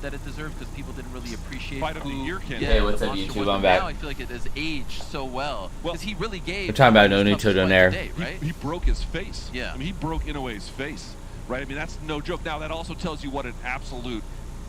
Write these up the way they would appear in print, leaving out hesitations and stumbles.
that it deserved because people didn't really appreciate Fight of the year candidate. Hey, what's up, YouTube? I'm back. Now I feel like it has aged so well because he really gave. We're talking about Nonito Donaire. Right? He broke his face. Yeah. I mean, he broke Inoue's face, right? I mean, that's no joke. Now, that also tells you what an absolute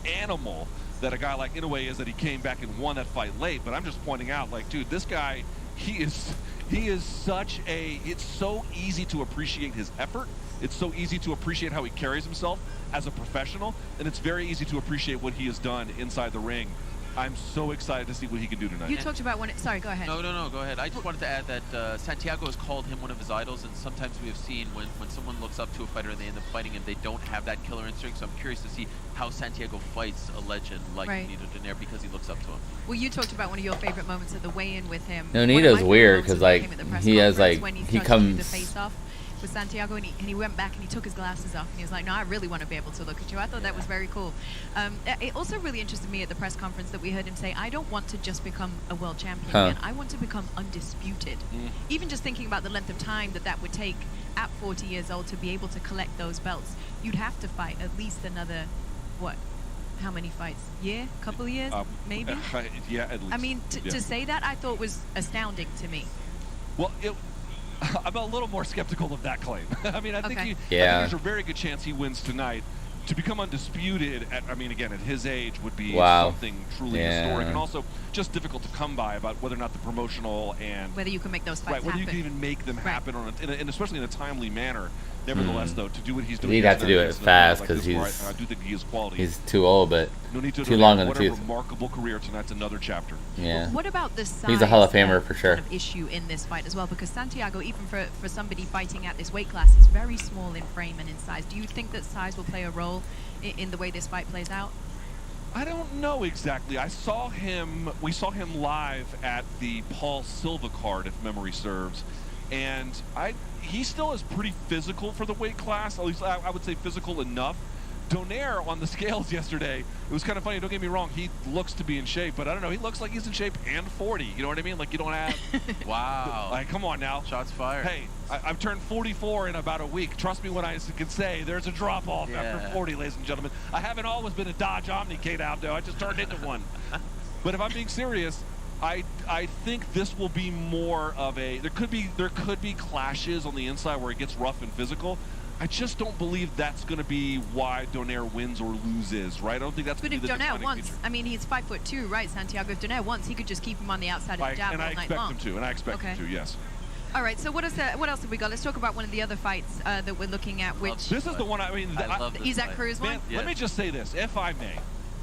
animal that a guy like Inoue is, that he came back and won that fight late. But I'm just pointing out, like, dude, this guy, he is such a, it's so easy to appreciate his effort. It's so easy to appreciate how he carries himself as a professional, and it's very easy to appreciate what he has done inside the ring. I'm so excited to see what he can do tonight. You talked about when it, sorry, go ahead. No, go ahead. I just wanted to add that Santiago has called him one of his idols, and sometimes we have seen when someone looks up to a fighter and they end up fighting him, they don't have that killer instinct. So I'm curious to see how Santiago fights a legend like Nonito Donaire because he looks up to him. Well, you talked about one of your favorite moments at the weigh-in with him. Nonito's weird because like he has like he comes. The face off with Santiago, and he went back and he took his glasses off and he was like, no, I really want to be able to look at you. I thought that was very cool. It also really interested me at the press conference that we heard him say, I don't want to just become a world champion again. I want to become undisputed. Even just thinking about the length of time that would take at 40 years old to be able to collect those belts, you'd have to fight at least another, what? How many fights? Year? Couple of years? Maybe? Yeah, at least. I mean, to say that, I thought was astounding to me. Well, I'm a little more skeptical of that claim. I mean, I think yeah. there's a very good chance he wins tonight. To become undisputed, I mean, again, at his age would be something truly historic, and also just difficult to come by about whether or not the promotional and whether you can make those fights whether you can even make them happen on and especially in a timely manner. Nevertheless, though, to do what he's doing, he'd have to do it fast because I do think he is quality. He's too old, but Nonito too long in the tooth. What a remarkable career tonight's another chapter. Yeah. What about the size? He's a Hall of Famer for sure. Kind of issue in this fight as well, because Santiago, even for somebody fighting at this weight class, is very small in frame and in size. Do you think that size will play a role in the way this fight plays out? I don't know exactly. We saw him live at the Paul Silva card, if memory serves, and he still is pretty physical for the weight class. At least I would say physical enough. Donaire on the scales yesterday, it was kind of funny, don't get me wrong, he looks to be in shape, but I don't know, he looks like he's in shape and 40, you know what I mean? Like, you don't have... Wow. Like, come on now. Shots fired. Hey, I've turned 44 in about a week. Trust me when I can say there's a drop-off after 40, ladies and gentlemen. I haven't always been a Dodge Omni Kate out there. I just turned into one. But if I'm being serious, I think this will be more of a... There could be clashes on the inside where it gets rough and physical. I just don't believe that's going to be why Donaire wins or loses, right? I don't think that's going to be the defining feature. But if Donaire wants, I mean, he's 5'2", right, Santiago? If Donaire wants, he could just keep him on the outside of the jab all night long. And I expect him to, yes. All right, so what else have we got? Let's talk about one of the other fights that we're looking at, which... This is the one, I mean... the Isaac Cruz one? Let me just say this, if I may.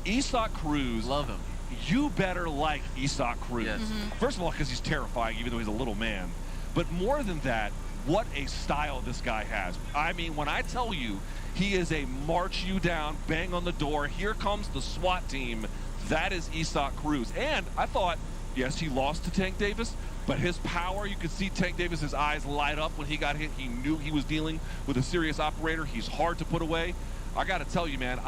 Isaac Cruz... Love him. You better like Isaac Cruz. Yes. First of all, because he's terrifying, even though he's a little man. But more than that, what a style this guy has. I mean, when I tell you he is a march you down, bang on the door, here comes the SWAT team, that is Isaac Cruz. And I thought, yes, he lost to Tank Davis, but his power, you could see Tank Davis's eyes light up when he got hit. He knew he was dealing with a serious operator. He's hard to put away. I got to tell you, man,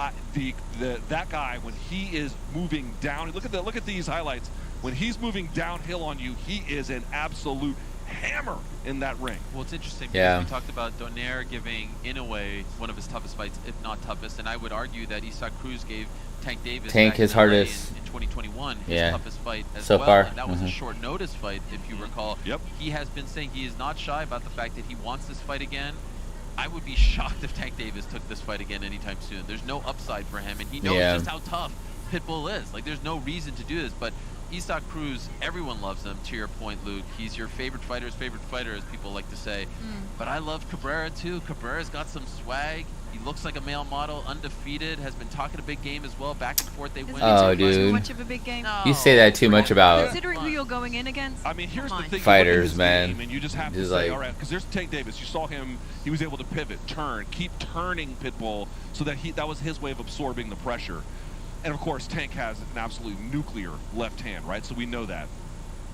that guy, when he is moving down, look at these highlights. When he's moving downhill on you, he is an absolute hammer in that ring. Well, it's interesting because we talked about Donaire giving Inoue one of his toughest fights, if not toughest, and I would argue that Isaac Cruz gave Tank Davis his hardest in 2021 his toughest fight as so well, far. And that was a short notice fight, if you recall. Yep. He has been saying he is not shy about the fact that he wants this fight again. I would be shocked if Tank Davis took this fight again anytime soon. There's no upside for him, and he knows just how tough Pitbull is. Like, there's no reason to do this, but Isaac Cruz, everyone loves him, to your point, Luke. He's your favorite fighter's favorite fighter, as people like to say. But I love Cabrera, too. Cabrera's got some swag. He looks like a male model, undefeated, has been talking a big game as well. Back and forth, they win. Oh, dude. Too much of a big game? No. You say that too much about... Considering who you're going in against? I mean, here's the thing. Fighters, man. And you just have to say, all right, because there's Tank Davis. You saw him. He was able to pivot, turn, keep turning Pitbull so that that was his way of absorbing the pressure. And, of course, Tank has an absolute nuclear left hand, right? So we know that.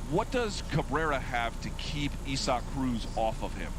What does Cabrera have to keep Isaac Cruz off of him?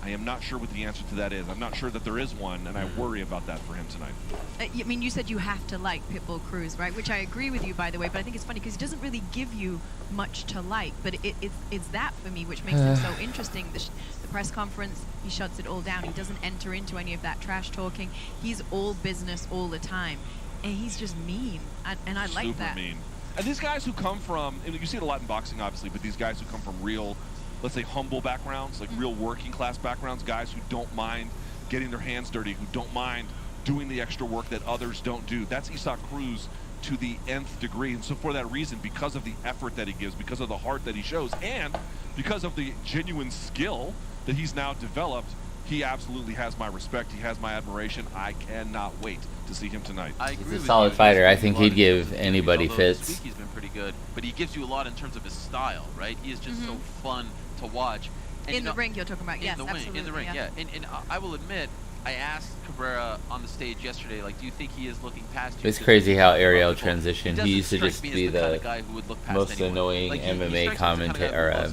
I am not sure what the answer to that is. I'm not sure that there is one, and I worry about that for him tonight. I mean, you said you have to like Pitbull Cruz, right? Which I agree with you, by the way, but I think it's funny because he doesn't really give you much to like. But it's that, for me, which makes him so interesting. The press conference, he shuts it all down. He doesn't enter into any of that trash talking. He's all business all the time. And he's just mean, and I like that. Super mean. And these guys who come from, and you see it a lot in boxing, obviously, but these guys who come from real, let's say, humble backgrounds, like real working class backgrounds, guys who don't mind getting their hands dirty, who don't mind doing the extra work that others don't do. That's Isaac Cruz to the nth degree. And so for that reason, because of the effort that he gives, because of the heart that he shows, and because of the genuine skill that he's now developed, he absolutely has my respect. He has my admiration. I cannot wait to see him tonight. He's a solid fighter. I think he'd give anybody fits. This week he's been pretty good, but he gives you a lot in terms of his style, right? He is just so fun to watch. And, in the ring, you're talking about, yes, absolutely. In the ring, yeah. And I will admit, I asked Cabrera on the stage yesterday, like, do you think he is looking past you? It's crazy how Ariel transitioned. He used to just be the the most annoying MMA commentator or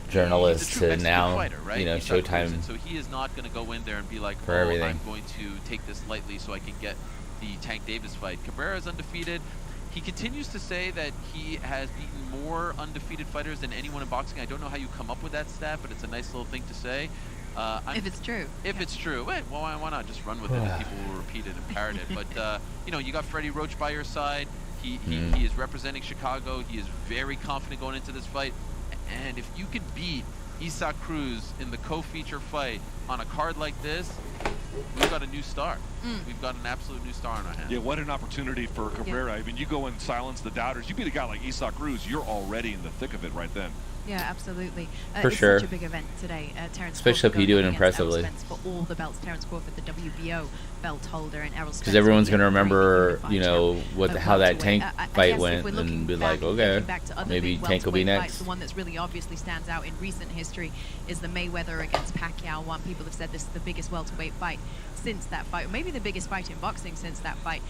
journalist to now, you know, Showtime. So he is not going to go in there and be like, for everything. I'm going to take this lightly so I can get the Tank Davis fight. Cabrera is undefeated. He continues to say that he has beaten more undefeated fighters than anyone in boxing. I don't know how you come up with that stat, but it's a nice little thing to say. If it's true. If it's true. Well, why not just run with it and people will repeat it and parrot it. But, you know, you got Freddie Roach by your side. He is representing Chicago. He is very confident going into this fight. And if you can beat Isaac Cruz in the co-feature fight on a card like this, we've got a new star. We've got an absolute new star in our hands. Yeah, what an opportunity for Cabrera. I mean, you go and silence the doubters. You beat a guy like Isaac Cruz, you're already in the thick of it right then. Yeah, absolutely. For sure. It's such a big event today. Terence especially if you do it impressively. For all the belts, Terence Crawford, the WBO belt holder, and Errol Spence. Because everyone's going to remember, you know, how that Tank fight went and be like, okay, maybe Tank will be next. Fights, the one that's really obviously stands out in recent history is the Mayweather against Pacquiao one. People have said this is the biggest welterweight fight since that fight, or maybe the biggest fight in boxing since that fight.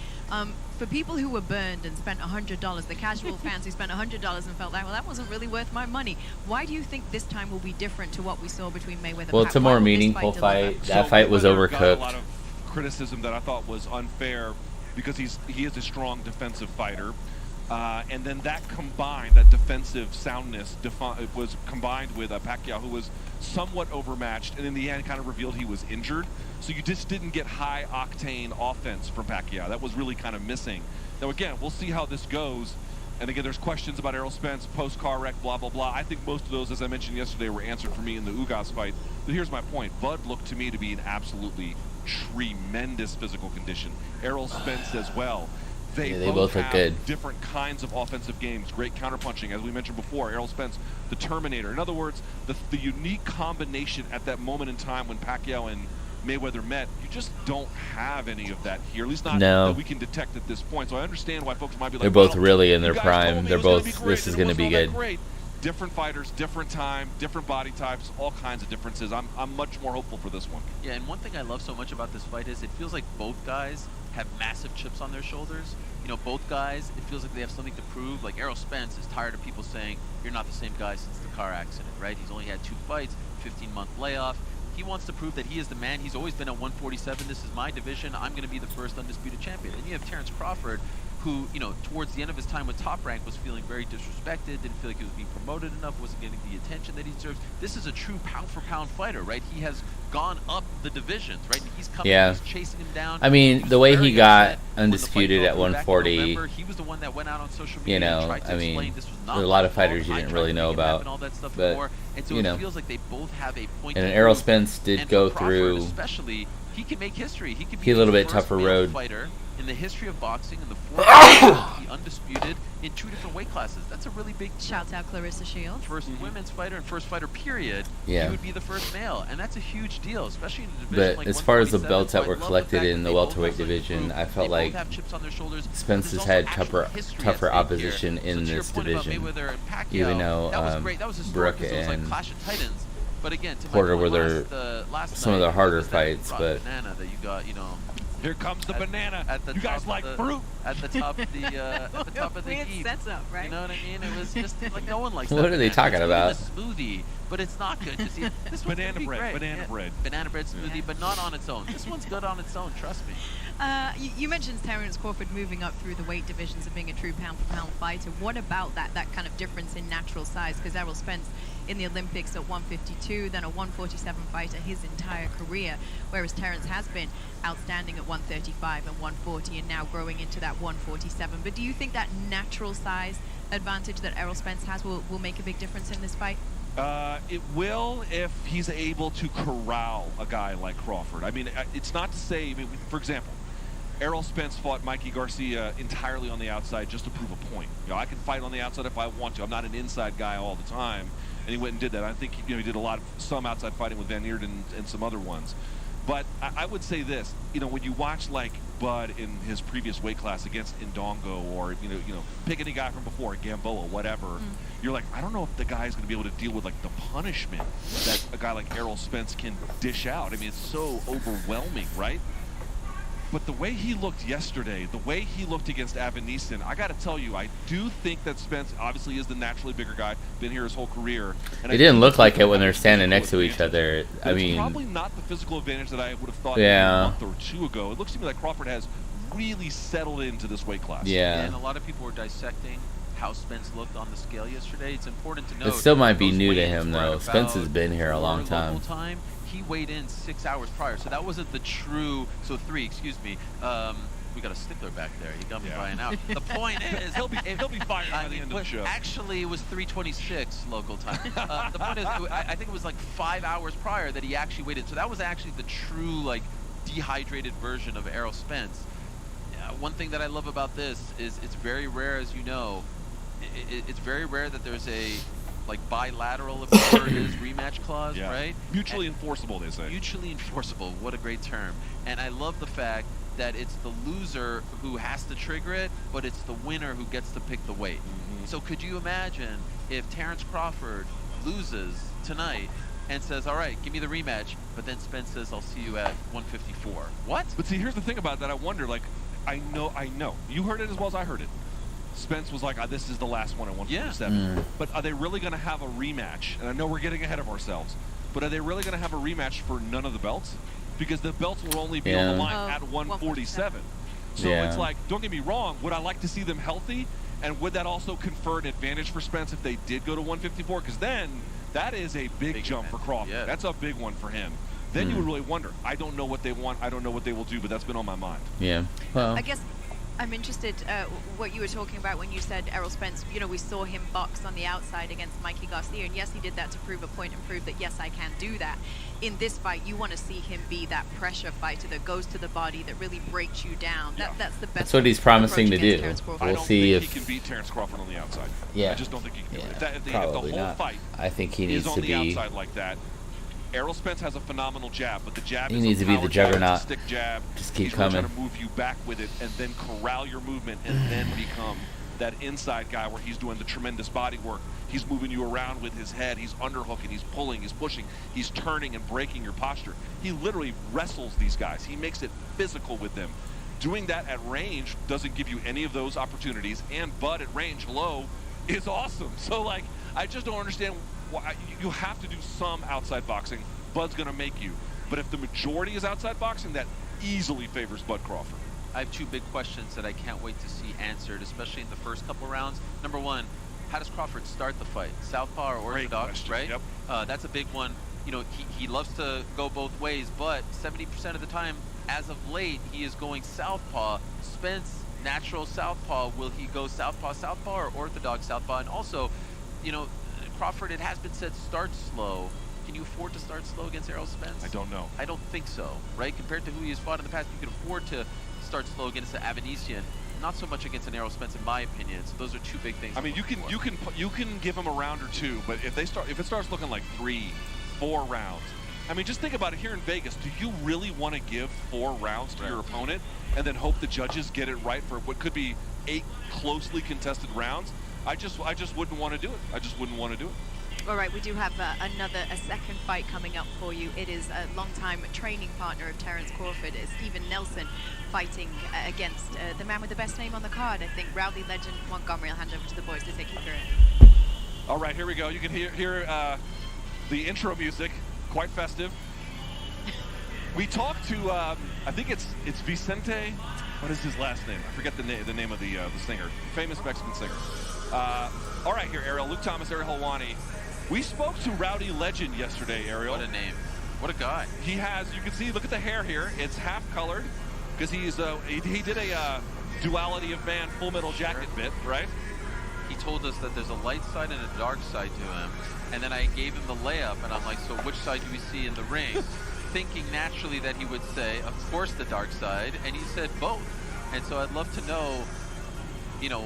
For people who were burned and spent $100, the casual fans who spent $100 and felt like, well, that wasn't really worth my money. Why do you think this time will be different to what we saw between Mayweather and Pacquiao? Well, it's a more meaningful fight. That fight was overcooked. Got a lot of criticism that I thought was unfair because he is a strong defensive fighter. And then that defensive soundness was combined with Pacquiao, who was somewhat overmatched, and in the end kind of revealed he was injured. So you just didn't get high-octane offense from Pacquiao. That was really kind of missing. Now, again, we'll see how this goes. And again, there's questions about Errol Spence, post-car wreck, blah, blah, blah. I think most of those, as I mentioned yesterday, were answered for me in the Ugas fight. But here's my point. Bud looked to me to be in absolutely tremendous physical condition. Errol Spence as well. They both look good. Different kinds of offensive games, great counterpunching, as we mentioned before. Errol Spence, the Terminator. In other words, the unique combination at that moment in time when Pacquiao and Mayweather met, you just don't have any of that here, at least not that we can detect at this point. So I understand why folks might be like, they're both really in their prime. They're both, this is going to be good. Different fighters, different time, different body types, all kinds of differences. I'm much more hopeful for this one. Yeah, and one thing I love so much about this fight is it feels like both guys have massive chips on their shoulders. You know, both guys, it feels like they have something to prove. Like Errol Spence is tired of people saying, you're not the same guy since the car accident, right? He's only had 2 fights, 15-month layoff. He wants to prove that he is the man. He's always been at 147. This is my division. I'm going to be the first undisputed champion. And you have Terence Crawford, who, you know, towards the end of his time with Top Rank was feeling very disrespected, didn't feel like he was being promoted enough, wasn't getting the attention that he deserves. This is a true pound-for-pound fighter, right? He has gone up the divisions, right? He's coming, he's chasing him down. I mean, the way he got undisputed at 140, November, he was the one that went out on social media, you know, I mean, there's a lot of fighters you didn't really know about, but, and so you know, it feels like they both have a point. And Errol Spence did go through, especially, he can make history. He could be a little bit tougher road fighter in the history of boxing, in the 4th be undisputed in 2 different weight classes. That's a really big deal. Shouts out Clarissa Shields. First women's fighter and first fighter, period. Yeah. He would be the first male, and that's a huge deal, especially in a division but like as far as the belts that were I love collected the in the welterweight division, I felt like have chips on their shoulders, Spence has had tougher opposition in this division. Even though Brooke and but again, Porter were some of the harder fights, but that you got, you know. Here comes the banana. You guys like fruit. At the top of the at the top of the heap. Sets up, right? You know what I mean? It was just like no one likes what that are they talking about? A smoothie, but it's not good to see. This one's banana bread, great. banana bread. Banana bread smoothie, but not on its own. This one's good on its own, trust me. You mentioned Terence Crawford moving up through the weight divisions and being a true pound-for-pound fighter. What about that kind of difference in natural size? Because Errol Spence in the Olympics at 152, then a 147 fighter his entire career, whereas Terence has been outstanding at 135 and 140 and now growing into that 147. But do you think that natural size advantage that Errol Spence has will make a big difference in this fight? It will if he's able to corral a guy like Crawford. I mean, it's not to say, I mean, for example, Errol Spence fought Mikey Garcia entirely on the outside just to prove a point. You know, I can fight on the outside if I want to. I'm not an inside guy all the time, and he went and did that. I think he did some outside fighting with Van Eerden and some other ones. But I would say this, when you watch like Bud in his previous weight class against Indongo, or pick any guy from before, Gamboa, whatever, you're like, I don't know if the guy's going to be able to deal with like the punishment that a guy like Errol Spence can dish out. I mean, it's so overwhelming, right? But the way he looked yesterday, the way he looked against Avanesyan, I got to tell you, I do think that Spence obviously is the naturally bigger guy, been here his whole career. And it didn't look like it when they're standing next to each other. I mean, it's probably not the physical advantage that I would have thought yeah. a month or two ago. It looks to me like Crawford has really settled into this weight class. Yeah. And a lot of people were dissecting how Spence looked on the scale yesterday. It's important to note. It still might be new to him, though. Spence has been here a long time. He weighed in 6 hours prior, so that wasn't the true. So 3, excuse me. We got a stickler back there. He got me buying out. The point is, he'll be fired by the end of the show. Actually, it was 3:26 local time. The point is, I think it was like 5 hours prior that he actually weighed in. So that was actually the true like dehydrated version of Errol Spence. One thing that I love about this is it's very rare, as you know. It's very rare that there's a like bilateral, if you heard his rematch clause, right? Mutually enforceable, they say. Mutually enforceable. What a great term. And I love the fact that it's the loser who has to trigger it, but it's the winner who gets to pick the weight. So could you imagine if Terence Crawford loses tonight and says, all right, give me the rematch, but then Spence says, I'll see you at 154. What? But see, here's the thing about that. I wonder, like, I know. You heard it as well as I heard it. Spence was like, this is the last one at 147. But are they really going to have a rematch? And I know we're getting ahead of ourselves, but are they really going to have a rematch for none of the belts? Because the belts will only be on the line at 147. So it's like, don't get me wrong, would I like to see them healthy? And would that also confer an advantage for Spence if they did go to 154? Because then that is a big jump for Crawford. Yeah. That's a big one for him. Then you would really wonder. I don't know what they want. I don't know what they will do, but that's been on my mind. Yeah. Well, I guess I'm interested what you were talking about when you said Errol Spence, we saw him box on the outside against Mikey Garcia, and yes, he did that to prove a point and prove that, yes, I can do that. In this fight, you want to see him be that pressure fighter that goes to the body, that really breaks you down. That's the best. That's what he's promising to do. We'll see if he can beat Terence Crawford on the outside. Yeah. I just don't think he can do it. If the Probably whole not. fight I think he needs is on to the be. outside like that, Errol Spence has a phenomenal jab, but the jab He is needs a to be power the juggernaut. Jab, stick jab. Just keep He's really coming. trying to move you back with it and then corral your movement and then become that inside guy where he's doing the tremendous body work. He's moving you around with his head. He's underhooking. He's pulling. He's pushing. He's turning and breaking your posture. He literally wrestles these guys. He makes it physical with them. Doing that at range doesn't give you any of those opportunities. And Bud at range low is awesome. So, like, I just don't understand why you have to do some outside boxing. Bud's going to make you. But if the majority is outside boxing, that easily favors Bud Crawford. I have 2 big questions that I can't wait to see answered, especially in the first couple rounds. Number 1, how does Crawford start the fight? Southpaw or orthodox, right? Yep. That's a big one. He loves to go both ways, but 70% of the time, as of late, he is going southpaw. Spence, natural southpaw. Will he go southpaw or orthodox southpaw? And also, Crawford, it has been said, start slow. Can you afford to start slow against Errol Spence? I don't know. I don't think so, right? Compared to who he has fought in the past, you can afford to start slow against the Avanesyan. Not so much against an Errol Spence, in my opinion. So those are 2 big things. I mean, you can give him a round or 2, but if it starts looking like 3, 4 rounds, I mean, just think about it here in Vegas. Do you really want to give 4 rounds to your opponent and then hope the judges get it right for what could be 8 closely contested rounds? I just wouldn't want to do it. I just wouldn't want to do it. All right, we do have a second fight coming up for you. It is a longtime training partner of Terence Crawford, Stephen Nelson, fighting against the man with the best name on the card, I think, Rowdy legend Montgomery. I'll hand over to the boys to take you through it. All right, here we go. You can hear the intro music, quite festive. We talked to, I think it's Vicente. What is his last name? I forget the name of the singer. Famous Mexican singer. All right, here, Ariel. Luke Thomas, Ariel Helwani. We spoke to Rowdy Legend yesterday, Ariel. What a name. What a guy. He has, you can see, look at the hair here. It's half colored because he did a Duality of Man Full Metal Jacket bit, right? He told us that there's a light side and a dark side to him. And then I gave him the layup, and I'm like, so which side do we see in the ring? Thinking naturally that he would say, of course, the dark side. And he said both. And so I'd love to know, you know,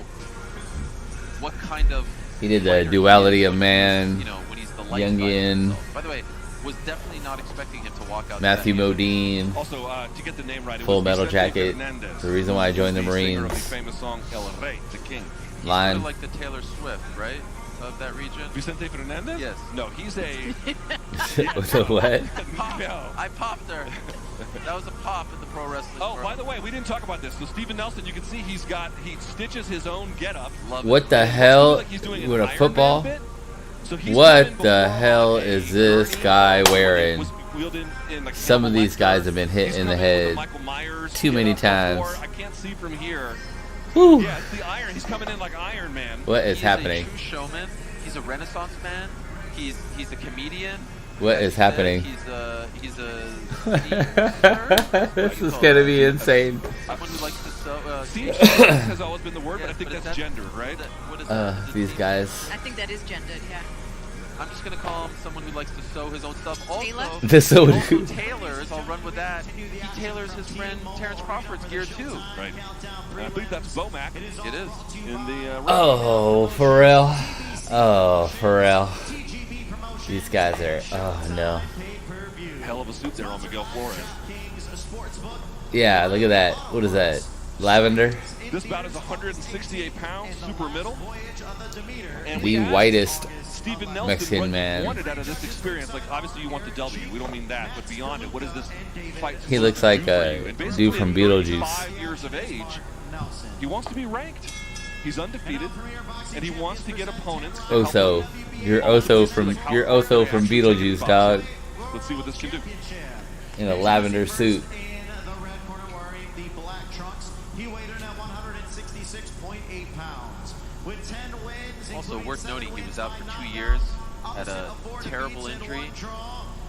what kind of... He did the Duality of Man, you know, when he's the light Youngin. By the way, was definitely not expecting him to walk out. Matthew Modine. Also, to get the name right, Full Metal Jacket. The reason why I joined the Marines. The famous song El Rey, the King. Line. Sort of like the Taylor Swift, right? Of that region. Vicente Fernandez? Yes. No, he's a... So what? No. I popped her. That was a pop in the pro wrestling. Oh, by the way, we didn't talk about this. So Steven Nelson, you can see he stitches his own getup. What the hell? With a football? What the hell is this guy wearing? Some of these guys have been hit in the head too many times. I can't see from here. Whew. Yeah, it's the Iron. He's coming in like Iron Man. What is happening? He's a true showman. He's a Renaissance man. He's a comedian. What is happening? He's a This is gonna be insane. Someone who likes to sew. Has always been the word, but I think that's gendered, right? These guys. I think that is gendered, yeah. I'm just gonna call him someone who likes to sew his own stuff. Also, tailors. I'll run with that. He tailors his friend Terrence Crawford's gear too. Right. I believe that's Bomac. It is. In the. Oh, for real. Oh, for real. These guys are. Oh no. Hell of a suit there on Miguel Flores. Yeah, look at that. What is that? Lavender. This bout is 168 pounds, super middle. And the whitest Steven Nelson Mexican man. Wanted out of this experience, like obviously you want the W. We don't mean that, but beyond it, what is this fight? He looks like a dude from Beetlejuice. 5 years of age, he wants to be ranked. He's undefeated, and he wants to get opponents. Oso, you're Oso from Beetlejuice, dog. Let's see what this can do. In a lavender suit. Also worth noting, he was out for 2 years, had a terrible injury,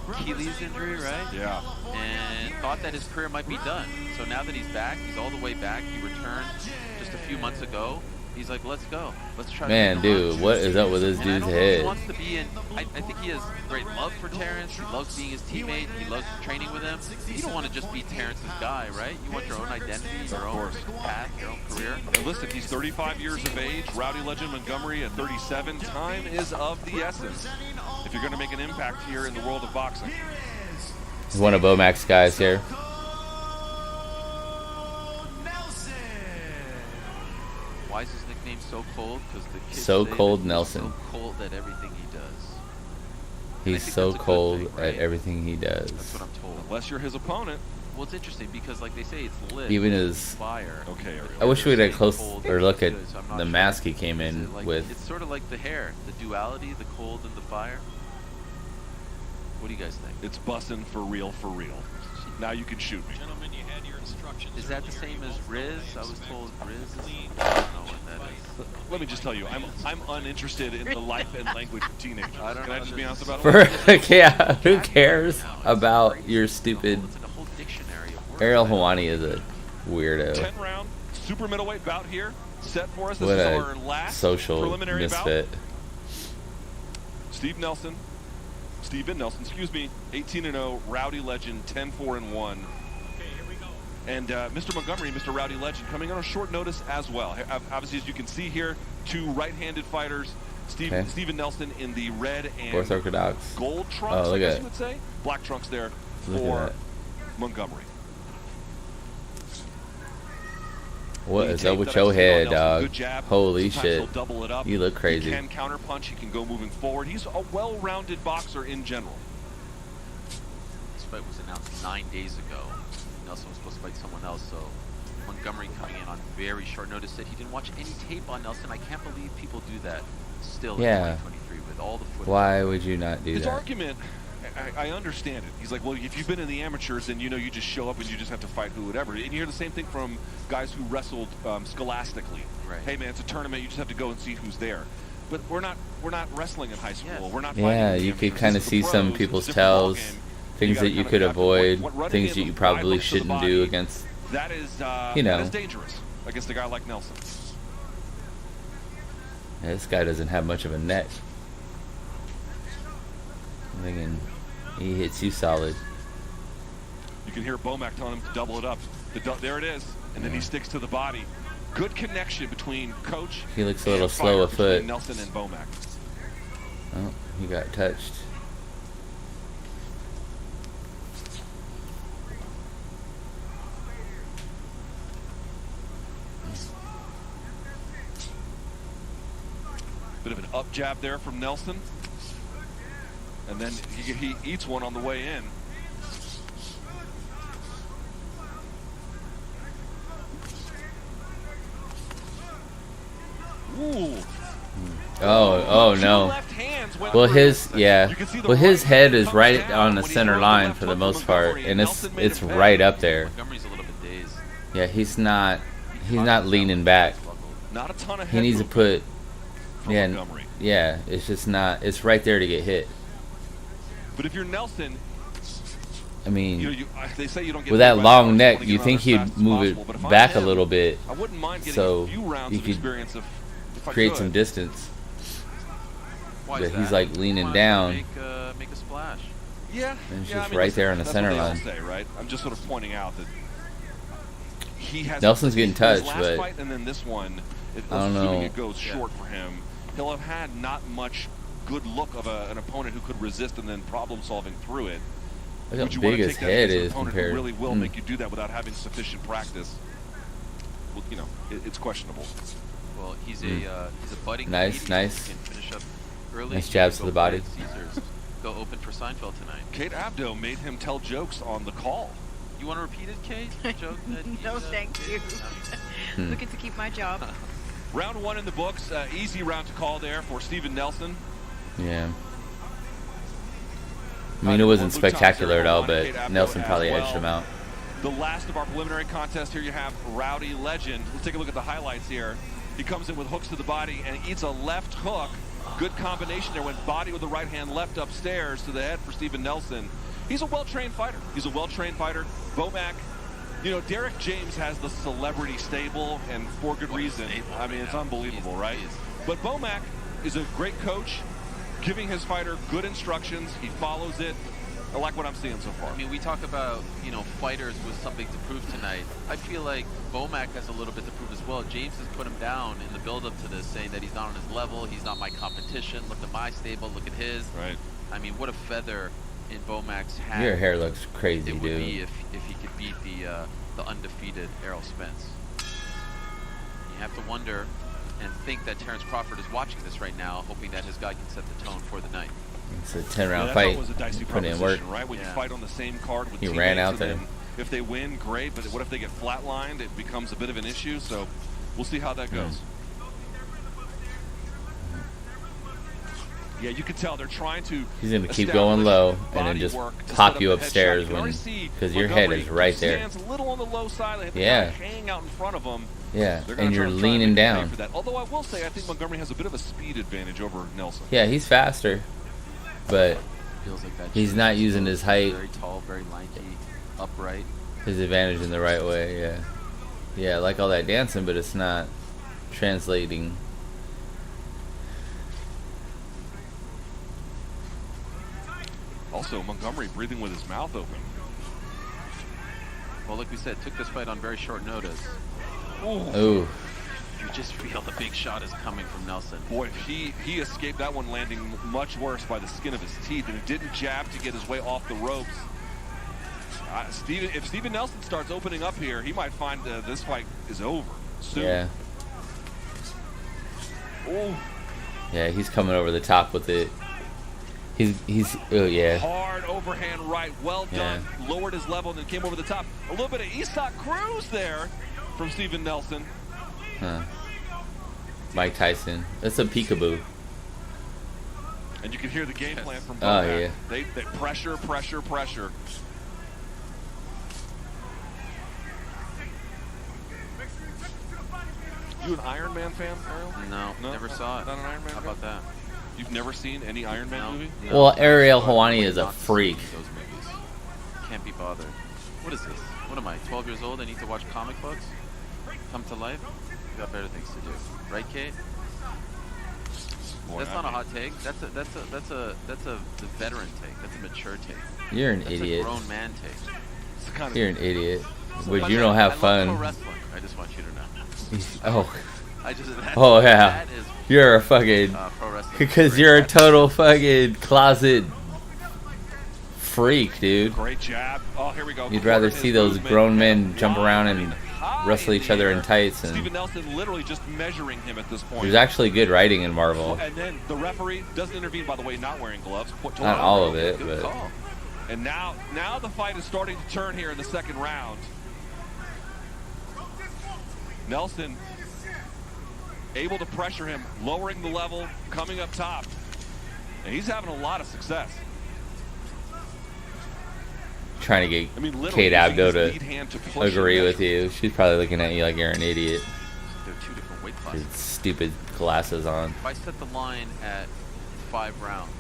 Achilles injury, right? Yeah. And thought that his career might be done. So now that he's back, he's all the way back. He returned just a few months ago. He's like, let's go. Let's try. Man, dude, what is up with this dude's head? He wants to be in. I think he has great love for Terrence. He loves being his teammate. He loves training with him. You don't want to just be Terrence's guy, right? You want your own identity, your own path, your own career. And listen, he's 35 years of age. Rowdy Legend Montgomery at 37. Time is of the essence if you're going to make an impact here in the world of boxing. He's one of Bomac's guys here. Why is his nickname So Cold? Because the kids So say Cold that Nelson. He's so cold at everything he does. He's so cold at everything he does. That's what I'm told. Unless you're his opponent. Well, it's interesting because, like they say, it's lit. Even his fire. Okay, Ariel. I wish we'd had a close or look at the mask he came in with. It's sort of like the hair, the duality, the cold and the fire. What do you guys think? It's bussin' for real, for real. Now you can shoot me. Gentlemen, you had your instructions. Is that the same as Riz? I was told Riz is... I don't know what that is. Let me just tell you, I'm uninterested in the life and language of teenagers. I don't Can I just be honest about it? Yeah, who cares about your stupid... It's like a whole dictionary of words. Ariel Helwani is a weirdo. 10-round super middleweight bout here. Set for us. This What is a our last social preliminary misfit. bout. Steven Nelson, excuse me, 18-0, Rowdy Legend, 10-4-1. Okay, here we go. And Mr. Montgomery, Mr. Rowdy Legend, coming on a short notice as well. Obviously, as you can see here, two right-handed fighters. Steven Nelson in the red and Orthodox. gold trunks, Oh, I guess at you would say. Black trunks there Look for at Montgomery. What Clean is up tape with that I your see on head, Nelson. dog? Good jab. Holy Sometimes shit. he'll double it up. You look crazy. He can counterpunch. He can go moving forward. He's a well-rounded boxer in general. This fight was announced 9 days ago. Nelson was supposed to fight someone else, so Montgomery coming in on very short notice said he didn't watch any tape on Nelson. I can't believe people do that still in 2023 with all the footage. Why would you not do His that? argument, I understand it. He's like, well, if you've been in the amateurs, then you know you just show up and you just have to fight who, whatever. And you hear the same thing from guys who wrestled scholastically. Right. Hey, man, it's a tournament. You just have to go and see who's there. But we're not wrestling in high school. Yes. We're not fighting. Yeah, in the you could amateurs. kind of This is see the some pros. people's It's a different tells, ballgame. things that you could avoid, things that you probably shouldn't do against, that is, you know. that is dangerous against a guy like Nelson. Yeah, this guy doesn't have much of a neck. I'm thinking he hits you solid. You can hear Bomac telling him to double it up. There it is. And then he sticks to the body. Good connection between coach. He looks a little slow of foot. Nelson and Bomac. Oh, he got touched. Bit of an up jab there from Nelson. And then he eats one on the way in. Ooh. Oh no. Well, his his head is right on the center line for the most part, and it's right up there. Montgomery's a little bit dazed. Yeah, he's not leaning back. Not a ton of He needs to put Montgomery. yeah, it's just not, it's right there to get hit. But if you're Nelson, I mean, they say you don't get with that long neck, you think he'd move it back a little bit I wouldn't mind getting so a few rounds you of could experience if I create could. some distance. Why But is he's that? like leaning Wants to down. Make a splash. Yeah, And it's yeah, just I mean, right there on the that's center what they all line. say, right? I'm just sort of pointing out that he has Nelson's getting his touched, last but fight and then this one, I don't assuming know. it goes short for him, he'll have had not much good look of an opponent who could resist and then problem solving through it. Look Would how you want big to his take that head against an is opponent compared. who really will make you do that without having sufficient practice? Well, you know, it's questionable. Well, he's a budding Nice, comedian nice. who can finish up early. Nice jabs to Go the body. play at Caesars. Go open for Seinfeld tonight. Kate Abdo made him tell jokes on the call. You want to repeat it, Kate? The joke that No, he's, thank you. Looking to keep my job. Round one in the books. Easy round to call there for Steven Nelson. Yeah. I mean, it wasn't spectacular at all, but Nelson probably edged him out. The last of our preliminary contest here, you have Rowdy Legend. Let's take a look at the highlights here. He comes in with hooks to the body and eats a left hook. Good combination there. Went body with the right hand, left upstairs to the head for Steven Nelson. He's a well-trained fighter. Bomac, you know, Derek James has the celebrity stable, and for good reason. I mean, it's unbelievable, right? But Bomac is a great coach, giving his fighter good instructions. He follows it. I like what I'm seeing so far. I mean, we talk about, you know, fighters with something to prove tonight. I feel like Bomac has a little bit to prove as well. James has put him down in the build-up to this, saying that he's not on his level, he's not my competition. Look at my stable, look at his. Right. I mean, what a feather in Bomac's hat. Your hair looks crazy, it would dude. be if he could beat the undefeated Errol Spence. You have to wonder and think that Terrence Crawford is watching this right now, hoping that his guy can set the tone for the night. It's a 10-round Yeah, fight. was a dicey Put in work. right? When you fight on the same card with He teammates, ran out and there. then if they win, great. But what if they get flatlined? It becomes a bit of an issue. So we'll see how that goes. Yeah, you can tell they're trying to. He's going to keep going low and then just pop you upstairs because your head is right there. Stands a little on the low side. They have the Yeah. guy hanging out in front of them. Yeah, They're gonna and try you're to leaning make him pay down. for that. Although I will say, I think Montgomery has a bit of a speed advantage over Nelson. Yeah, he's faster, but Feels like that. he's not using his height, Very tall, very lanky, upright. his advantage in the right way. Yeah, yeah, I like all that dancing, but it's not translating. Also, Montgomery breathing with his mouth open. Well, like we said, took this fight on very short notice. Ooh, You just feel the big shot is coming from Nelson. Boy, he escaped that one landing much worse by the skin of his teeth, and he didn't jab to get his way off the ropes. If Steven Nelson starts opening up here, he might find this fight is over soon. yeah, Ooh. yeah, he's coming over the top with it. Oh yeah, Hard overhand right, well done. Lowered his level and then came over the top. A little bit of Isak Cruz there from Steven Nelson. Huh. Mike Tyson. That's a peekaboo. And you can hear the game plan from both. Oh, yeah. They pressure, pressure, pressure. You an Iron Man fan, Ariel? No, never saw it. Not an Iron Man How fan? about that? You've never seen any Iron Man movie? No. Well, Ariel Hawani is a freak. Those movies. Can't be bothered. What is this? What am I, 12 years old? I need to watch comic books? Come to life? We got better things to do. Right, Kate? Boy, that's not a hot take. That's a the veteran take. That's a mature take. You're an That's idiot. a grown man take. You're an idiot. But you don't have I love fun. pro wrestling. I just want you to know. Oh. That, oh yeah. That is, you're a fucking. pro wrestling. Because you're a total fucking closet freak, dude. Great jab. Oh, here we go. You'd rather see those grown men jump around and wrestle each other in tights. And Steven Nelson literally just measuring him at this point. there's actually good writing in Marvel. And then the referee doesn't intervene, by the way, not wearing gloves. Not all of it, Good but. call. And now the fight is starting to turn here in the second round. Nelson able to pressure him, lowering the level, coming up top. And he's having a lot of success. Trying to get Kate Abdo to agree with you. She's probably looking at you like you're an idiot. They're two different weight classes. With stupid glasses on. If I set the line at 5 rounds,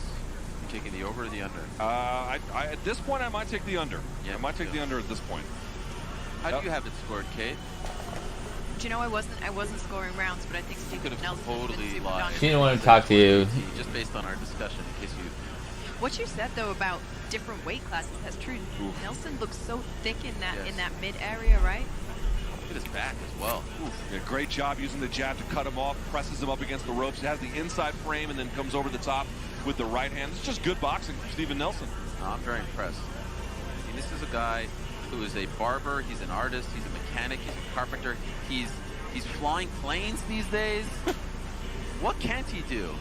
you taking the over or the under? At this point, I might take the under. Yeah, I might take the under at this point. How do you have it scored, Kate? Do you know I wasn't scoring rounds, but I think Steven Nelson totally lied. She didn't want to talk to you. Just based on our discussion, in case you. What you said though about different weight classes, that's true. Oof. Nelson looks so thick in that mid area, right? Look at his back as well. Yeah, great job using the jab to cut him off, presses him up against the ropes. He has the inside frame and then comes over the top with the right hand. It's just good boxing from Steven Nelson. No, I'm very impressed. I mean, this is a guy who is a barber, he's an artist, he's a mechanic, he's a carpenter, he's flying planes these days. What can't he do?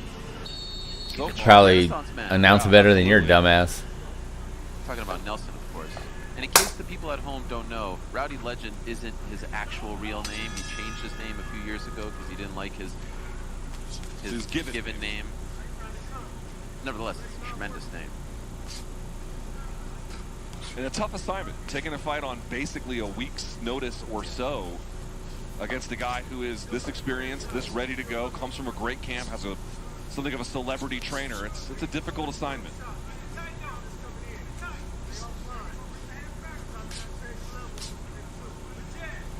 Probably announce better than your dumbass. Talking about Nelson, of course. And in case the people at home don't know, Rowdy Legend isn't his actual real name. He changed his name a few years ago because he didn't like his given name. Nevertheless, it's a tremendous name. And a tough assignment, taking a fight on basically a week's notice or so against a guy who is this experienced, this ready to go, comes from a great camp, has something of a celebrity trainer. It's a difficult assignment.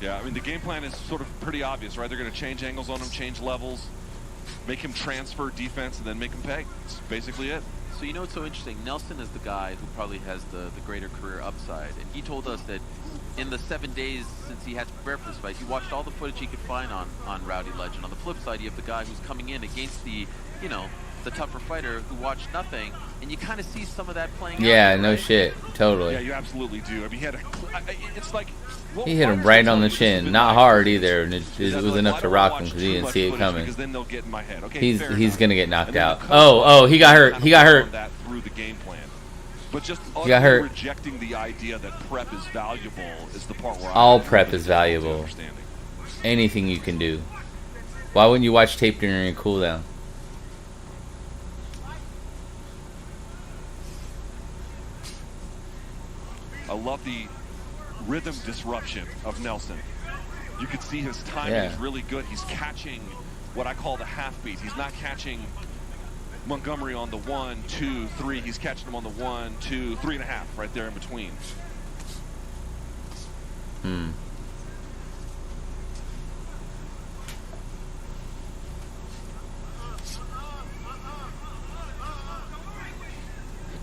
Yeah, I mean, the game plan is sort of pretty obvious, right? They're going to change angles on him, change levels, make him transfer defense, and then make him pay. That's basically it. So you know what's so interesting? Nelson is the guy who probably has the greater career upside. And he told us that in the 7 days since he had to prepare for this fight, he watched all the footage he could find on Rowdy Legend. On the flip side, you have the guy who's coming in against the tougher fighter who watched nothing. And you kind of see some of that playing out. Yeah, no shit. Totally. Yeah, you absolutely do. I mean, it's like... He hit him right on the chin. Not hard either, and it was enough to rock him because he didn't see it coming. Then they'll get in my head. Okay, he's gonna get knocked out. Oh, he got hurt. He got hurt. That through the game plan, but just rejecting the idea that prep is valuable is the part where all prep is valuable. Anything you can do. Why wouldn't you watch tape during your cooldown? I love the rhythm disruption of Nelson. You can see his timing is really good. He's catching what I call the half beat. He's not catching Montgomery on the 1, 2, 3. He's catching him on the 1, 2, 3.5, right there in between.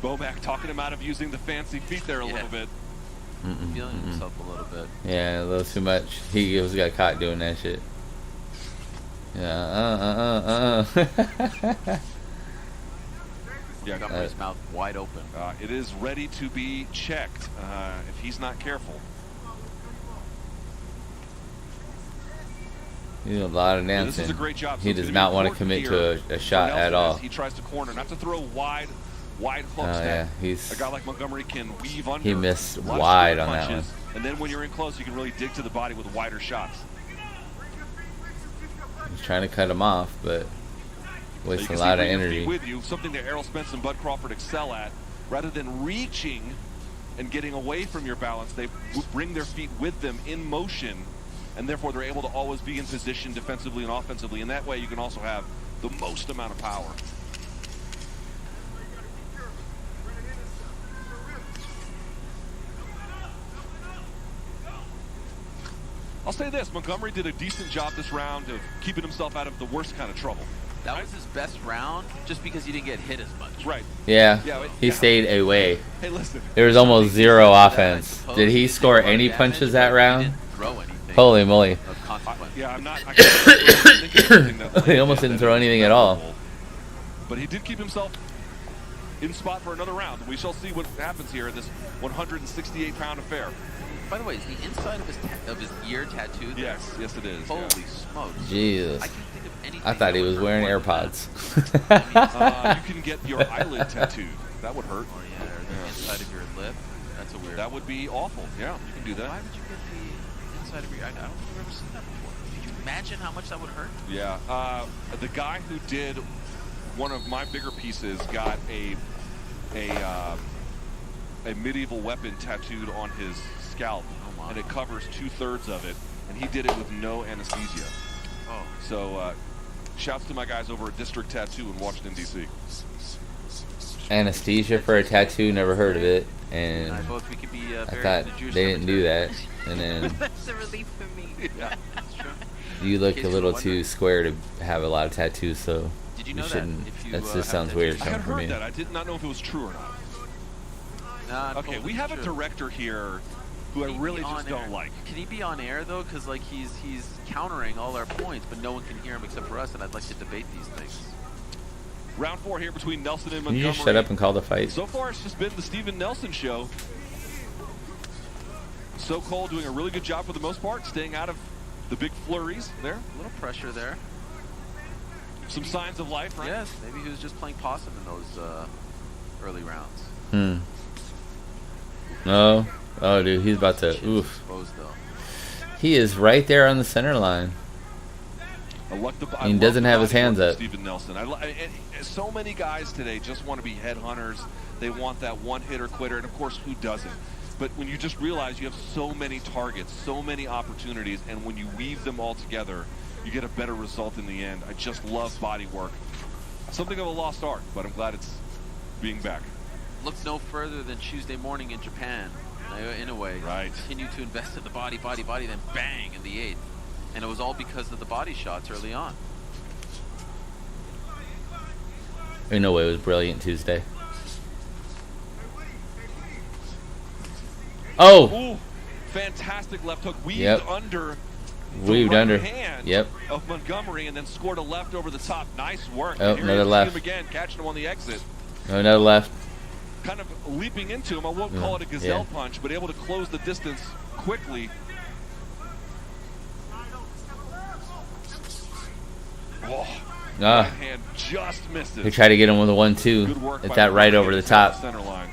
Bomac talking him out of using the fancy feet there a little bit. Feeling himself a little bit. Yeah, a little too much. He was got caught doing that shit. Yeah, Yeah, Montgomery's mouth wide open. It is ready to be checked if he's not careful. He did a lot of dancing. This is a great job. He does not want to commit to a shot at all. He tries to corner, not to throw wide hooks. Yeah, a guy like Montgomery can weave under. He missed wide on that one. And then when you're in close, you can really dig to the body with wider shots. He's trying to cut him off, but wasting a lot of energy. With you, something that Errol Spence and Bud Crawford excel at. Rather than reaching and getting away from your balance, they bring their feet with them in motion, and therefore they're able to always be in position defensively and offensively. And that way you can also have the most amount of power. I'll say this, Montgomery did a decent job this round of keeping himself out of the worst kind of trouble. That was his best round just because he didn't get hit as much. Right. Yeah, he stayed away. Hey, listen. There was almost zero offense. Did he score any punches that round? He didn't throw anything. Holy moly. Yeah, I'm not. I can't think of anything that He almost didn't throw anything at all. But he did keep himself in spot for another round. We shall see what happens here in this 168-pound affair. By the way, is the inside of his ear tattooed? Yes, yes it is. Holy smokes. Jesus. I can't think of anything. I thought he was wearing AirPods. You can get your eyelid tattooed. That would hurt. Or yeah, or the inside of your lip. That's a weird. That would be awful. Yeah, you can do that. Why would you get the inside of your? I don't think I've ever seen that before. Can you imagine how much that would hurt? Yeah. The guy who did one of my bigger pieces got a medieval weapon tattooed on his scalp, and it covers 2/3 of it, and he did it with no anesthesia. Oh. So shouts to my guys over at District Tattoo in Washington, D.C. Anesthesia for a tattoo, never heard of it. And I thought they didn't do that. And then That's a relief for me. Yeah, that's true. you look a little too square to have a lot of tattoos, so Did you know shouldn't. If you, that just sounds weird I had coming from heard you. that. I did not know if it was true or not. Nah, Okay, we have a director here who I really just don't like. Can he be on air though? Because like he's countering all our points, but no one can hear him except for us, and I'd like to debate these things. Round 4 here between Nelson and Can Montgomery. you just shut up and call the fight? So far, it's just been the Steven Nelson show. So Cole doing a really good job for the most part, staying out of the big flurries there. A little pressure there. Some signs of life, right? Yes, maybe he was just playing possum in those early rounds. No. Oh, dude, he's about to. Oof. Exposed, though. He is right there on the center line. He doesn't have his hands up. Steven Nelson. And so many guys today just want to be headhunters. They want that one-hitter quitter, and of course, who doesn't? But when you just realize you have so many targets, so many opportunities, and when you weave them all together, you get a better result in the end. I just love body work. Something of a lost art, but I'm glad it's being back. Look no further than Tuesday morning in Japan. In a way, right? Continue to invest in the body, then bang in the 8th, and it was all because of the body shots early on. In a way, it was brilliant Tuesday. Oh! Ooh, fantastic left hook, weaved under. Weaved under. Hand yep. Of Montgomery, and then scored a left over the top. Nice work. Oh, another left. Him again, catching him on the exit. Oh, another left. Kind of leaping into him. I won't call it a gazelle punch, but able to close the distance quickly. Oh, right hand just missed it. He tried to get him with a 1-2 at that right over the top.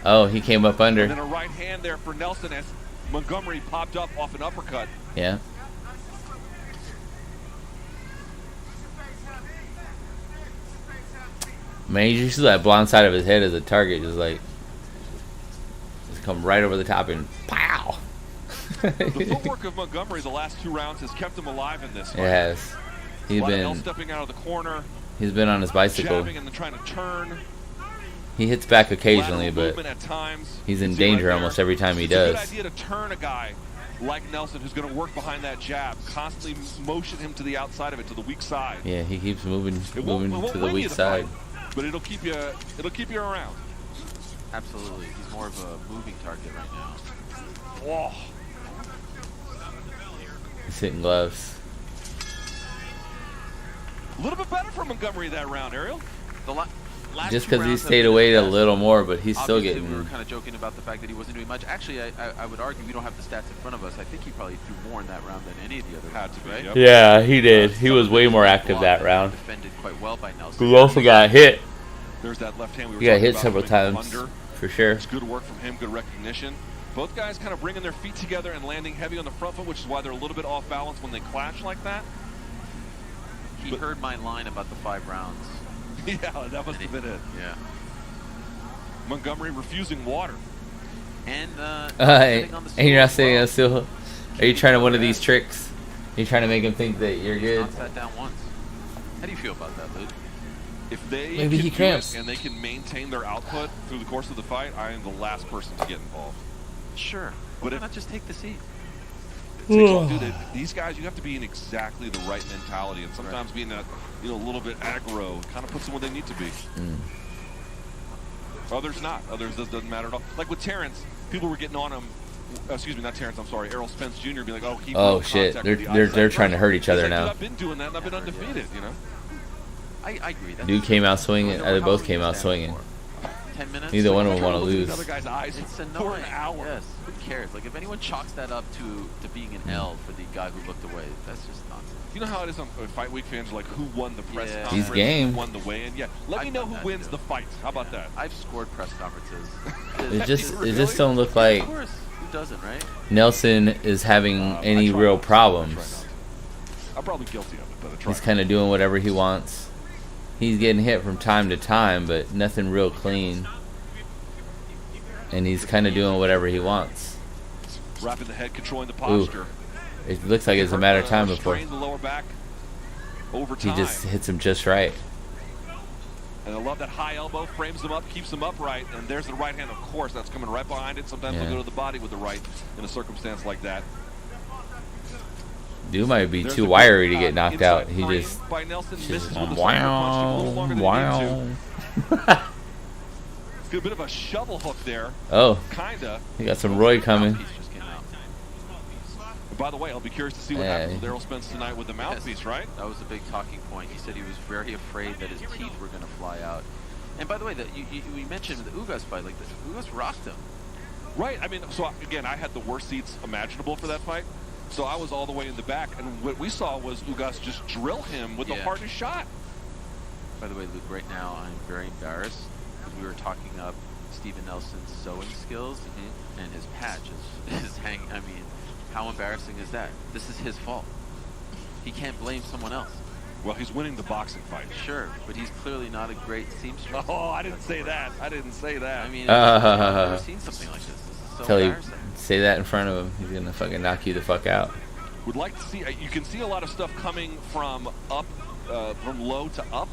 Oh, he came up under. And then a right hand there for Nelson as Montgomery popped up off an uppercut. Yeah. Man, you just see that blonde side of his head as a target, just like come right over the top and pow. The footwork of Montgomery the last 2 rounds has kept him alive in this fight. It has. He's been stepping out of the corner. He's been on his bicycle. Jabbing and then trying to turn. He hits back occasionally, but he's in danger almost every time he does. It's a good idea to turn a guy like Nelson who's going to work behind that jab, constantly motion him to the outside of it, to the weak side. Yeah, he keeps moving to the weak side. But it'll keep you around. Absolutely. He's more of a moving target right now. Oh. He's hitting gloves. A little bit better for Montgomery that round, Ariel. Just because he stayed away a little more, but he's still getting. We were kind of joking about the fact that he wasn't doing much. Actually, I would argue we don't have the stats in front of us. I think he probably threw more in that round than any of the other rounds, right? Yep. Yeah, he did. He was way more active that round. Defended quite well by Nelson. He also got hit. There's that left hand we were He got talking hit about several times, under. for sure. It's good work from him, good recognition. Both guys kind of bringing their feet together and landing heavy on the front foot, which is why they're a little bit off balance when they clash like that. He heard my line about the 5 rounds. Yeah, that must have been it. Yeah. Montgomery refusing water. And and you're not sitting on still. Are you trying to one of these tricks? Are you trying to make him think that you're good? Knocks that down once. How do you feel about that, Luke? If they Maybe he cramps and they can maintain their output through the course of the fight, I am the last person to get involved. Sure. But why not just take the seat? These guys, you have to be in exactly the right mentality, and sometimes being a little bit aggro kind of puts them where they need to be. Others not. Others doesn't matter at all. Like with Terrence, people were getting on him. Excuse me, not Terrence. I'm sorry, Errol Spence Jr. Be like, oh shit, they're trying to hurt each other now. I've been doing that, and I've been undefeated. You know. I agree. Dude came out swinging. They both came out swinging. 10 minutes. Neither one of them want to lose. Another guy's eyes it's annoying. For an hour. Yes. Who cares? Like if anyone chalks that up to being an L for the guy who looked away, that's just nonsense. You know how it is on Fight Week fans are like, who won the press conference? He's game. Who won the weigh-in? Yeah. Let me know who wins the fight. How about that? I've scored press conferences. It just don't look like Of course. Who doesn't, right? Nelson is having any real problems. I'm probably guilty of it, but I try. He's kind of doing whatever he wants. He's getting hit from time to time, but nothing real clean. And he's kind of doing whatever he wants. Wrapping the head, controlling the posture. It looks like it's a matter of time before the lower back over he time. just hits him just right. And I love that high elbow, frames him up, keeps him upright, and there's the right hand, of course, that's coming right behind it. Sometimes they'll go to the body with the right in a circumstance like that. Dude might be too wiry to get knocked out. He just by Nelson, wow. A bit of a shovel hook there. Oh, kinda. He got some Roy coming. By the way, I'll be curious to see what happens with Errol Spence tonight with the mouthpiece, right? That was a big talking point. He said he was very afraid that his teeth were going to fly out. And by the way, we mentioned the Ugas fight, like Ugas rocked him. Right. I mean, so again, I had the worst seats imaginable for that fight. So I was all the way in the back, and what we saw was Ugas just drill him with the hardest shot. By the way, Luke, right now I'm very embarrassed because we were talking up Steven Nelson's sewing skills, and his patch is hanging. I mean, how embarrassing is that? This is his fault. He can't blame someone else. Well, he's winning the boxing fight. Sure, but he's clearly not a great seamstress. Oh, I didn't say that. I didn't say that. I mean, I've never seen something like this. This is so embarrassing. Say that in front of him. He's going to fucking knock you the fuck out. Would like to see, you can see a lot of stuff coming from up, from low to up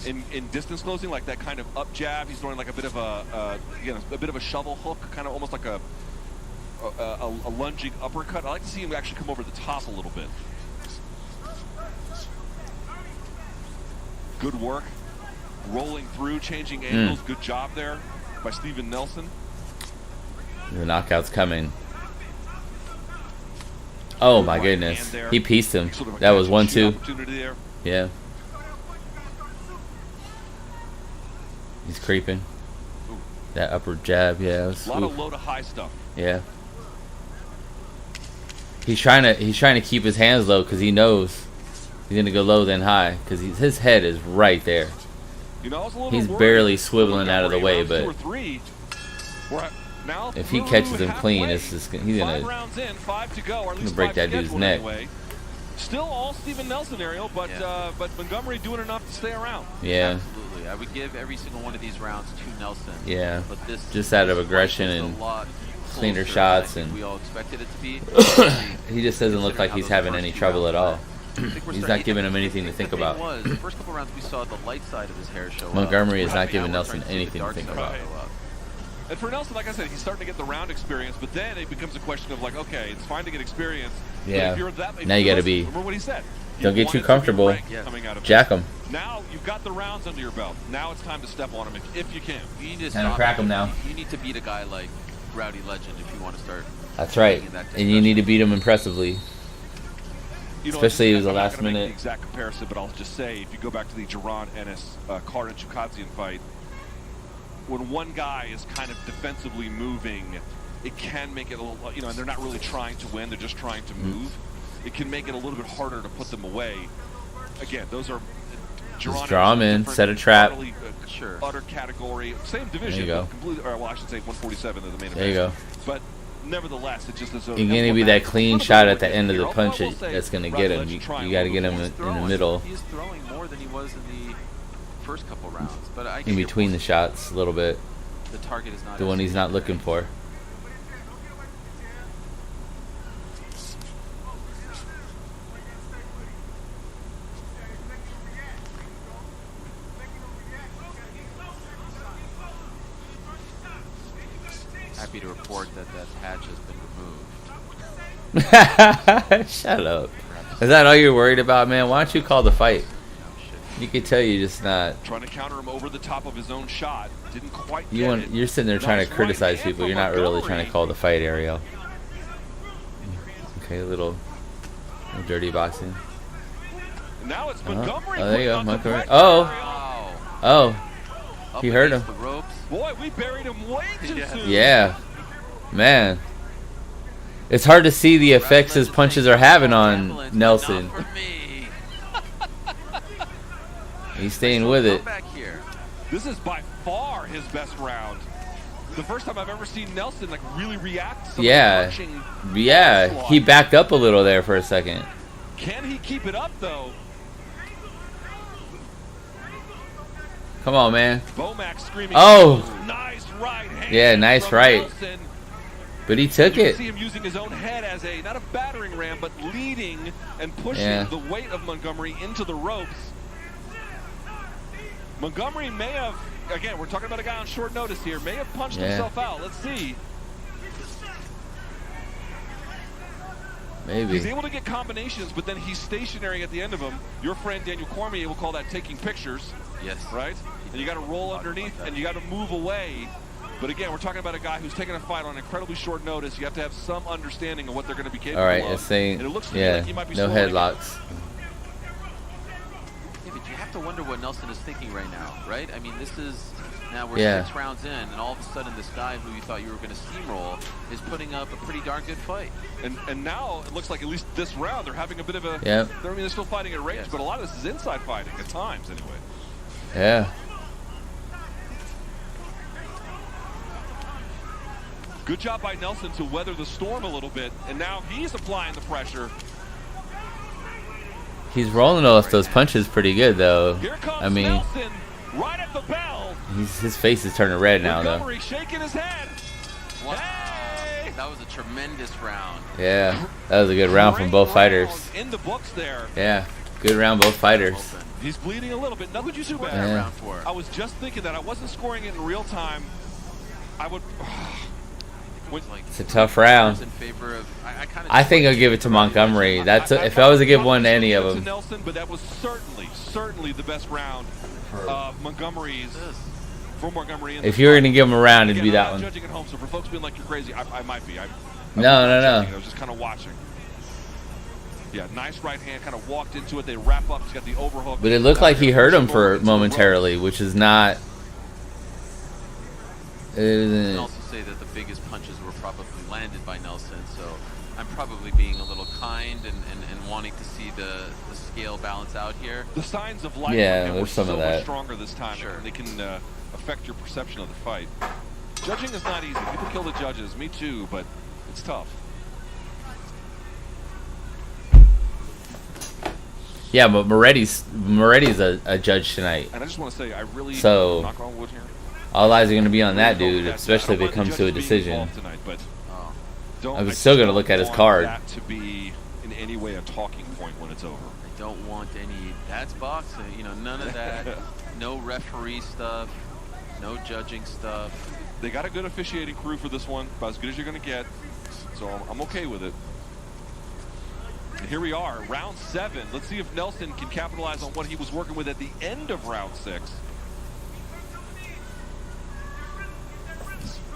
in distance closing, like that kind of up jab. He's throwing like a bit of a bit of a shovel hook, kind of almost like a lunging uppercut. I like to see him actually come over the top a little bit. Good work. Rolling through, changing angles. Good job there by Steven Nelson. The knockout's coming. Oh my goodness. He pieced him. That was 1-2. Yeah. He's creeping. That upper jab, yeah. A lot of low to high stuff. Yeah. He's trying to keep his hands low because he knows he's gonna go low then high because his head is right there. You know, I was a little he's worried. barely swiveling out of the way, but now if he catches him clean, it's just, he's gonna break that dude's neck. Anyway. Still all Steven Nelson, Ariel, but Montgomery doing enough to stay around. Yeah. Absolutely. I would give every single one of these rounds to Nelson. Yeah. But this just out of aggression and cleaner shots, and we all expected it to be. He just doesn't look like he's having any trouble at all. He's not giving him anything to think about. The first couple rounds we saw the light side of his hair show Montgomery is not giving Nelson anything to think about. And for Nelson, like I said, he's starting to get the round experience, but then it becomes a question of like, okay, it's fine to get experience. Yeah. But if you're that, now you got to be. Remember what he said. Don't get too comfortable. Jack him. Now you've got the rounds under your belt. Now it's time to step on him if you can. You need to kind of crack him now. You need to beat a guy like Rowdy Legend if you want to start. That's right. And you need to beat him impressively. Especially it was the last minute. Make the exact comparison, but I'll just say if you go back to the Jaron Ennis Karen Chukadzian fight, when one guy is kind of defensively moving, it can make it a little, and they're not really trying to win, they're just trying to move. It can make it a little bit harder to put them away. Again, those are Just draw him in, set a trap. Sure. Utter category, same division. There you go. Completely, or well, I should say 147 is the main event. There you go. But nevertheless, it just is a. You're gonna be that clean shot at the end of the punch that's gonna get him. You got to get him in the middle. He's throwing more than he was in the first couple rounds, but in between the shots a little bit. The target is not the one he's not looking for. Happy to report that patch has been removed. Shut up. Is that all you're worried about, man? Why don't you call the fight? You could tell you're just not. Trying to counter him over the top of his own shot. Didn't quite get it. You're sitting there trying to criticize people. You're not really trying to call the fight, Ariel. Okay, a little dirty boxing. Now it's Montgomery. Oh, there you go, Montgomery. Oh. Oh. He hurt him. Boy, we buried him way too soon. Yeah. Man. It's hard to see the effects his punches are having on Nelson. He's staying with it. This is by far his best round. The first time I've ever seen Nelson like really react. Yeah. Yeah. He backed up a little there for a second. Can he keep it up though? Come on, man. Bomac screaming. Oh. Nice right hand. Yeah, nice right. Nelson. But he took it. You see him using his own head as a not a battering ram, but leading and pushing the weight of Montgomery into the ropes. Montgomery may have, again, we're talking about a guy on short notice here, may have punched himself out. Let's see. Maybe. He's able to get combinations, but then he's stationary at the end of them. Your friend Daniel Cormier will call that taking pictures. Yes. Right? And you got to roll underneath and you got to move away. But again, we're talking about a guy who's taking a fight on incredibly short notice. You have to have some understanding of what they're going to be capable of. All right, it's saying, and it looks to me like he might be no headlocks. Yeah, but you have to wonder what Nelson is thinking right now, right? I mean, this is, now we're 6 rounds in, and all of a sudden this guy who you thought you were going to steamroll is putting up a pretty darn good fight. And now it looks like at least this round they're having a bit of a, I mean, they're still fighting at range, but a lot of this is inside fighting at times anyway. Yeah. Good job by Nelson to weather the storm a little bit, and now he's applying the pressure. He's rolling off those punches pretty good, though. Here comes I mean, Nelson, right at the bell. His face is turning red now, though. Montgomery shaking his head. Wow. Hey! That was a tremendous round. Yeah, that was a good round from both fighters. In the books there. Yeah, good round both fighters. He's bleeding a little bit. Nothing too bad. That round for? I was just thinking that I wasn't scoring it in real time. I would. It's a tough round. I think I'll give it to Montgomery. That's if I was to give one to any of them. Nelson, but that was certainly the best round of Montgomery's. For Montgomery. If you were gonna give him a round, it'd be that one. Judging at home, so for folks being like you're crazy, I might be. No. I was just kind of watching. Yeah, nice right hand, kind of walked into it. They wrap up. He's got the overhook. But it looked like he hurt him for momentarily, which is not. You can also say that the biggest punches were probably landed by Nelson, so I'm probably being a little kind and wanting to see the scale balance out here. The signs of life there's some of that. Much stronger this time. Sure. They can affect your perception of the fight. Judging is not easy. People kill the judges. Me too, but it's tough. Yeah, but Moretti's a judge tonight. And I just want to say, I really knock on wood here. All eyes are going to be on that dude, especially if it comes to a decision. Tonight, but I'm still going to look at his card. That to be in any way a talking point when it's over. I don't want any. That's boxing. You know, none of that. No referee stuff. No judging stuff. They got a good officiating crew for this one, about as good as you're going to get. So I'm okay with it. And here we are, round 7. Let's see if Nelson can capitalize on what he was working with at the end of round 6.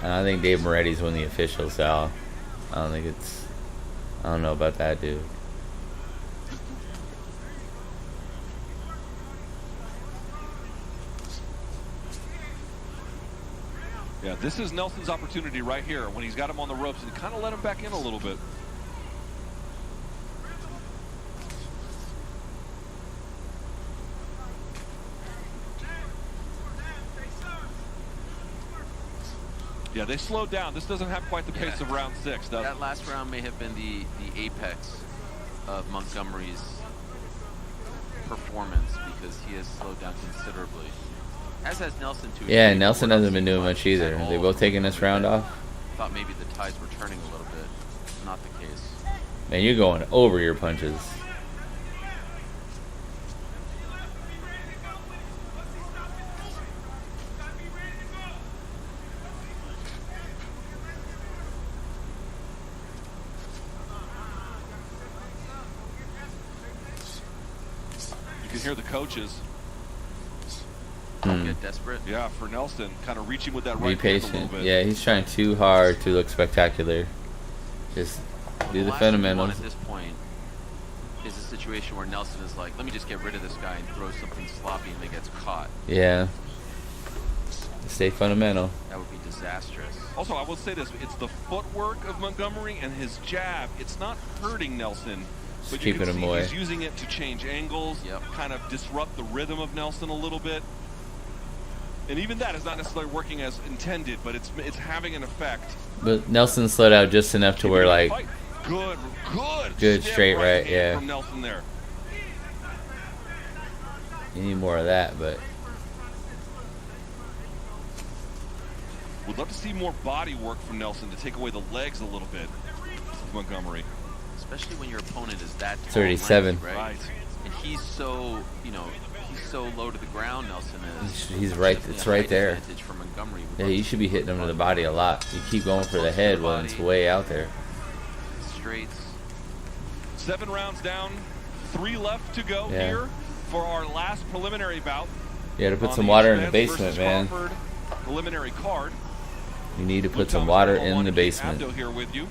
I think Dave Moretti's one of the officials, so I don't know about that dude. Yeah, this is Nelson's opportunity right here when he's got him on the ropes and kind of let him back in a little bit. Yeah, they slowed down. This doesn't have quite the pace of round 6. That last round may have been the apex of Montgomery's performance because he has slowed down considerably. As has Nelson too. Yeah, Nelson hasn't been doing much either. They both taking this round off. Thought maybe the tides were turning a little bit. Not the case. Man, you're going over your punches. You can hear the coaches. Get desperate. Yeah, for Nelson, kind of reaching with that Be right hand a patient. little bit. Yeah, he's trying too hard to look spectacular. Just do the fundamentals. At this point is a situation where Nelson is like, let me just get rid of this guy and throw something sloppy and it gets caught. Yeah. Stay fundamental. That would be disastrous. Also, I will say this. It's the footwork of Montgomery and his jab. It's not hurting Nelson. But you keeping can him see away. he's using it to change angles, kind of disrupt the rhythm of Nelson a little bit. And even that is not necessarily working as intended, but it's having an effect. But Nelson slowed out just enough to where, like, good straight right, yeah. From Nelson there. You need more of that, but would love to see more body work from Nelson to take away the legs a little bit of Montgomery. Especially when your opponent is that tall 37. length, right? And he's so, he's so low to the ground, Nelson is. He's right, it's right there. For Montgomery. Yeah, you should be hitting him to the body a lot. You keep going for the head when it's way out there. Straights. 7 rounds down, 3 left to go here for our last preliminary bout. You gotta put some water in the basement, man. Preliminary card. You need to put some water in the basement. Here with you.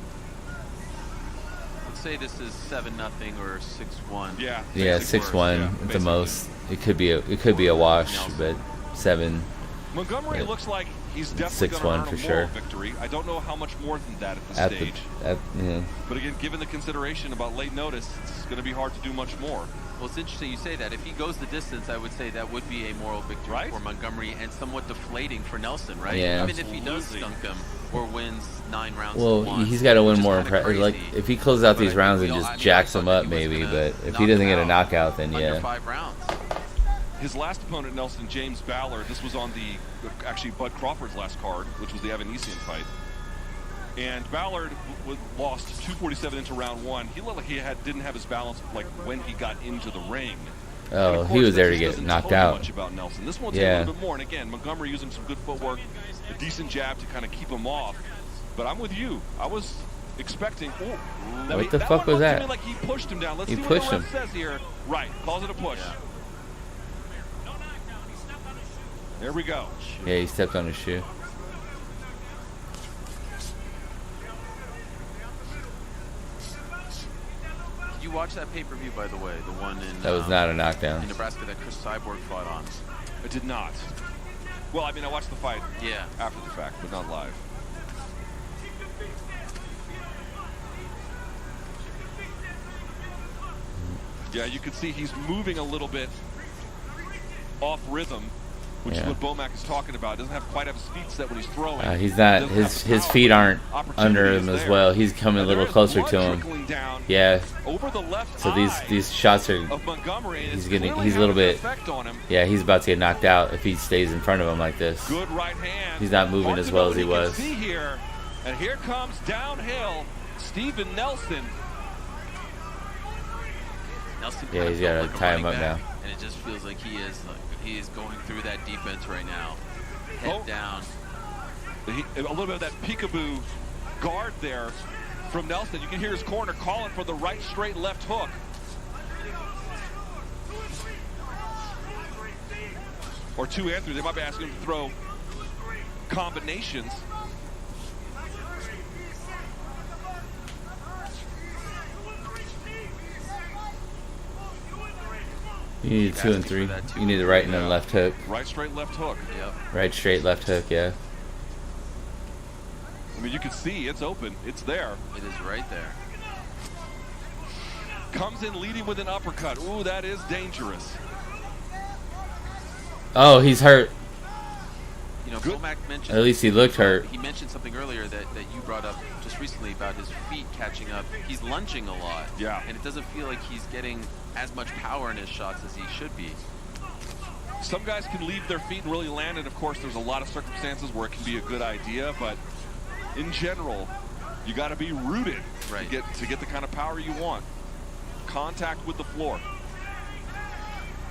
Let's say this is 7-0 or 6-1. Yeah. Yeah, 6-1 at the most. It could be a wash, but 7. Montgomery looks like he's definitely going to earn a moral victory. I don't know how much more than that at this stage. Yeah. But again, given the consideration about late notice, it's going to be hard to do much more. Well, it's interesting you say that. If he goes the distance, I would say that would be a moral victory for Montgomery and somewhat deflating for Nelson, right? Yeah. Even if he does skunk him or wins 9 rounds. Well, he's got to win more impressive. Like, if he closes out these rounds and just jacks them up, maybe. But if he doesn't get a knockout, then yeah. 5 rounds. His last opponent, Nelson, James Ballard, this was on actually Bud Crawford's last card, which was the Evanesian fight. And Ballard lost 247 into round 1. He looked like he didn't have his balance like when he got into the ring. Oh, he was there to get knocked out. Much about Nelson. This one will take a little bit more. And again, Montgomery using some good footwork, a decent jab to kind of keep him off. But I'm with you. I was expecting. What the fuck was that? Like he pushed him down. Let's see what the ref says here. Right, calls it a push. Yeah. There we go. Yeah, he stepped on his shoe. Did you watch that pay-per-view, by the way? The one in that was not a knockdown. In Nebraska that Chris Cyborg fought on. I did not. Well, I mean, I watched the fight. Yeah. After the fact, but not live. Yeah, you can see he's moving a little bit off rhythm, which is what Bomac is talking about. Doesn't have quite have his feet set when he's throwing. He's not. His feet aren't under him as well. He's coming a little closer to him. Yeah. Over the left so these shots are. He's a little bit. Yeah, he's about to get knocked out if he stays in front of him like this. Good right hand. He's not moving as well as he was. See here, and here comes downhill Steven Nelson. Yeah, he's got to tie him up now. And it just feels like he is going through that defense right now. Head down. A little bit of that peekaboo guard there from Nelson. You can hear his corner calling for the right straight left hook. Or 2 and 3. They might be asking him to throw combinations. You need 2 and 3. You need the right and then left hook. Right straight left hook. Yep. Right straight left hook, yeah. I mean, you can see it's open. It's there. It is right there. Comes in leading with an uppercut. Ooh, that is dangerous. Oh, he's hurt. You know, Womack mentioned. At least he looked hurt. He mentioned something earlier that you brought up just recently about his feet catching up. He's lunging a lot. Yeah. And it doesn't feel like he's getting as much power in his shots as he should be. Some guys can leave their feet and really land, and of course there's a lot of circumstances where it can be a good idea, but in general, you got to be rooted to get the kind of power you want. Contact with the floor.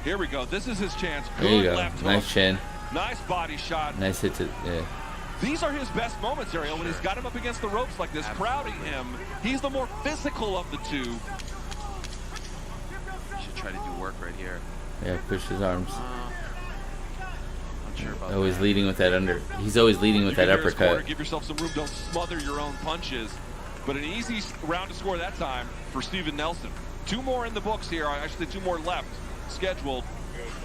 Here we go. This is his chance. There you Good go. left Nice hook. chin. Nice body shot. Nice hit to, yeah. These are his best moments, Ariel, when he's got him up against the ropes like this, crowding him. He's the more physical of the two. Should try to do work right here. Yeah, push his arms. Not sure about Always that. leading with that under. He's always leading with that uppercut. Give yourself some room. Don't smother your own punches. But an easy round to score that time for Steven Nelson. 2 more in the books here. I should say 2 more left scheduled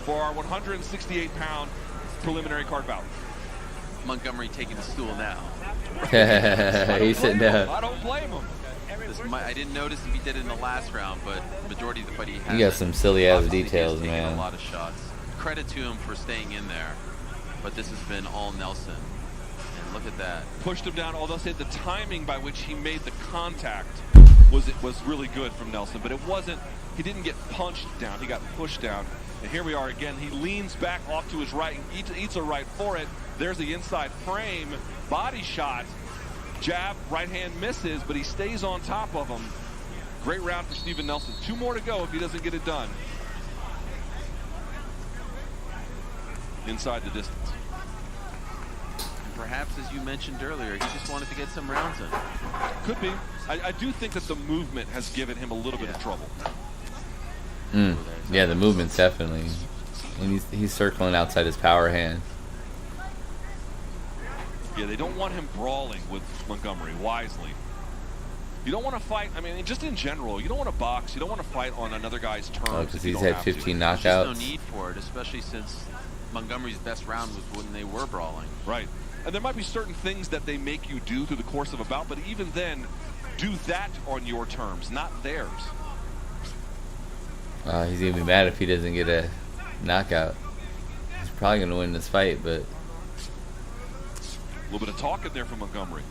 for our 168-pound preliminary card bout. Montgomery taking the stool now. He's sitting down. I don't blame him. I didn't notice if he did it in the last round, but the majority of the fight he has. You got some silly ass Obviously, details, he's taken man. A lot of shots. Credit to him for staying in there, but this has been all Nelson. And look at that. Pushed him down, although say the timing by which he made the contact was really good from Nelson, but it wasn't. He didn't get punched down. He got pushed down. And here we are again. He leans back off to his right and eats a right for it. There's the inside frame. Body shot. Jab, right hand misses, but he stays on top of him. Great round for Steven Nelson. 2 more to go if he doesn't get it done. Inside the distance. And perhaps, as you mentioned earlier, he just wanted to get some rounds in. Could be. I do think that the movement has given him a little bit of trouble. Yeah, the movement's definitely. And he's circling outside his power hand. Yeah, they don't want him brawling with Montgomery, wisely. You don't want to fight, I mean, just in general, you don't want to box, you don't want to fight on another guy's terms. Oh, because he's had 15 knockouts. There's just no need for it, especially since Montgomery's best round was when they were brawling. Right. And there might be certain things that they make you do through the course of a bout, but even then, do that on your terms, not theirs. He's going to be mad if he doesn't get a knockout. He's probably going to win this fight, but... A little bit of talk in there from Montgomery.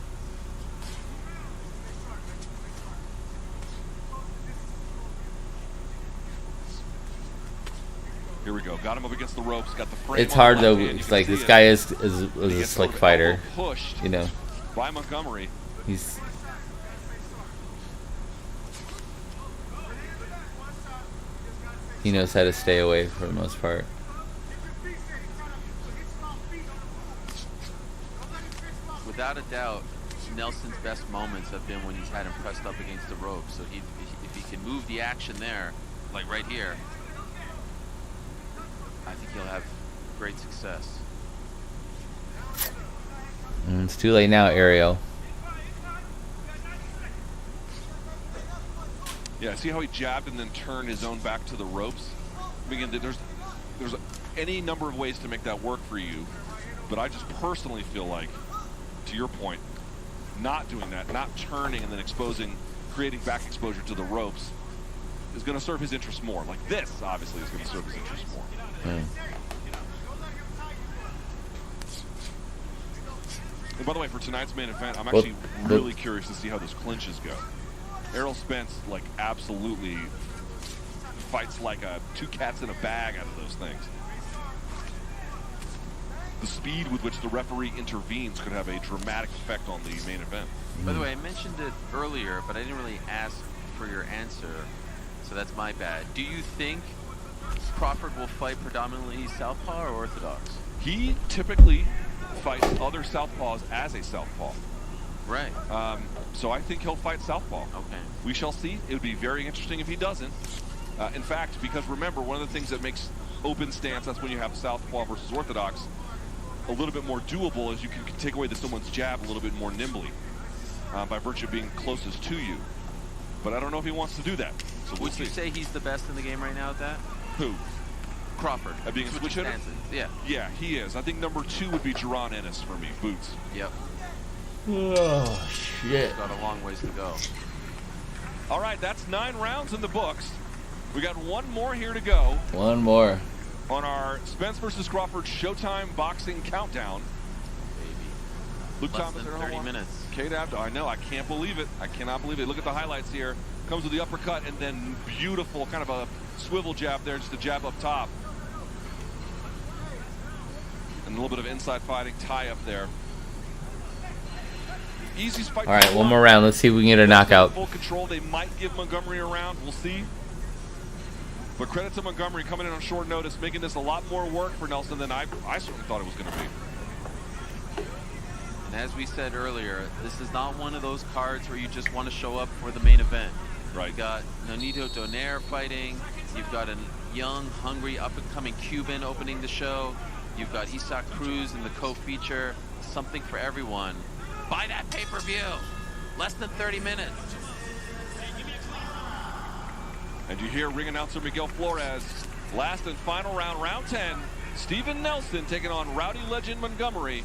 Here we go. Got him up against the ropes. Got the frame. It's hard though. It's like this guy is a slick fighter. Pushed, you know. By Montgomery. He knows how to stay away for the most part. Without a doubt, Nelson's best moments have been when he's had him pressed up against the rope. So if he can move the action there, like right here, I think he'll have great success. It's too late now, Ariel. Yeah, see how he jabbed and then turned his own back to the ropes? I mean, there's any number of ways to make that work for you, but I just personally feel like, to your point, not doing that, not turning and then creating back exposure to the ropes is going to serve his interest more. Like this, obviously, is going to serve his interest more. And by the way, for tonight's main event, I'm actually really curious to see how those clinches go. Errol Spence, like, absolutely fights like 2 cats in a bag out of those things. The speed with which the referee intervenes could have a dramatic effect on the main event. By the way, I mentioned it earlier, but I didn't really ask for your answer, so that's my bad. Do you think Crawford will fight predominantly southpaw or orthodox? He typically fights other southpaws as a southpaw. Right. So I think he'll fight southpaw. Okay. We shall see. It would be very interesting if he doesn't. In fact, because remember, one of the things that makes open stance, that's when you have southpaw versus orthodox, a little bit more doable is you can take away someone's jab a little bit more nimbly by virtue of being closest to you. But I don't know if he wants to do that. So would you say he's the best in the game right now at that? Who? Crawford. At being a switch hitter? Yeah. Yeah, he is. I think number 2 would be Jaron Ennis for me. Boots. Yep. Oh, shit. Got a long ways to go. All right, that's 9 rounds in the books. We got 1 more here to go. 1 more. On our Spence versus Crawford Showtime boxing countdown. Luke Less Thomas than at 30 home. minutes. Kate Abdo, I know, I can't believe it. I cannot believe it. Look at the highlights here. Comes with the uppercut and then beautiful kind of a swivel jab there, just a jab up top. And a little bit of inside fighting, tie up there. Easy fight. All right, one more round. Let's see if we can get a knockout. Full control. They might give Montgomery a round. We'll see. But credit to Montgomery coming in on short notice, making this a lot more work for Nelson than I certainly thought it was going to be. And as we said earlier, this is not one of those cards where you just want to show up for the main event. Right. You got Nonito Donaire fighting. You've got a young, hungry, up-and-coming Cuban opening the show. You've got Isaac Cruz in the co-feature. Something for everyone. Buy that pay-per-view. Less than 30 minutes. And you hear ring announcer Miguel Flores. Last and final round, round 10. Steven Nelson taking on Rowdy Legend Montgomery.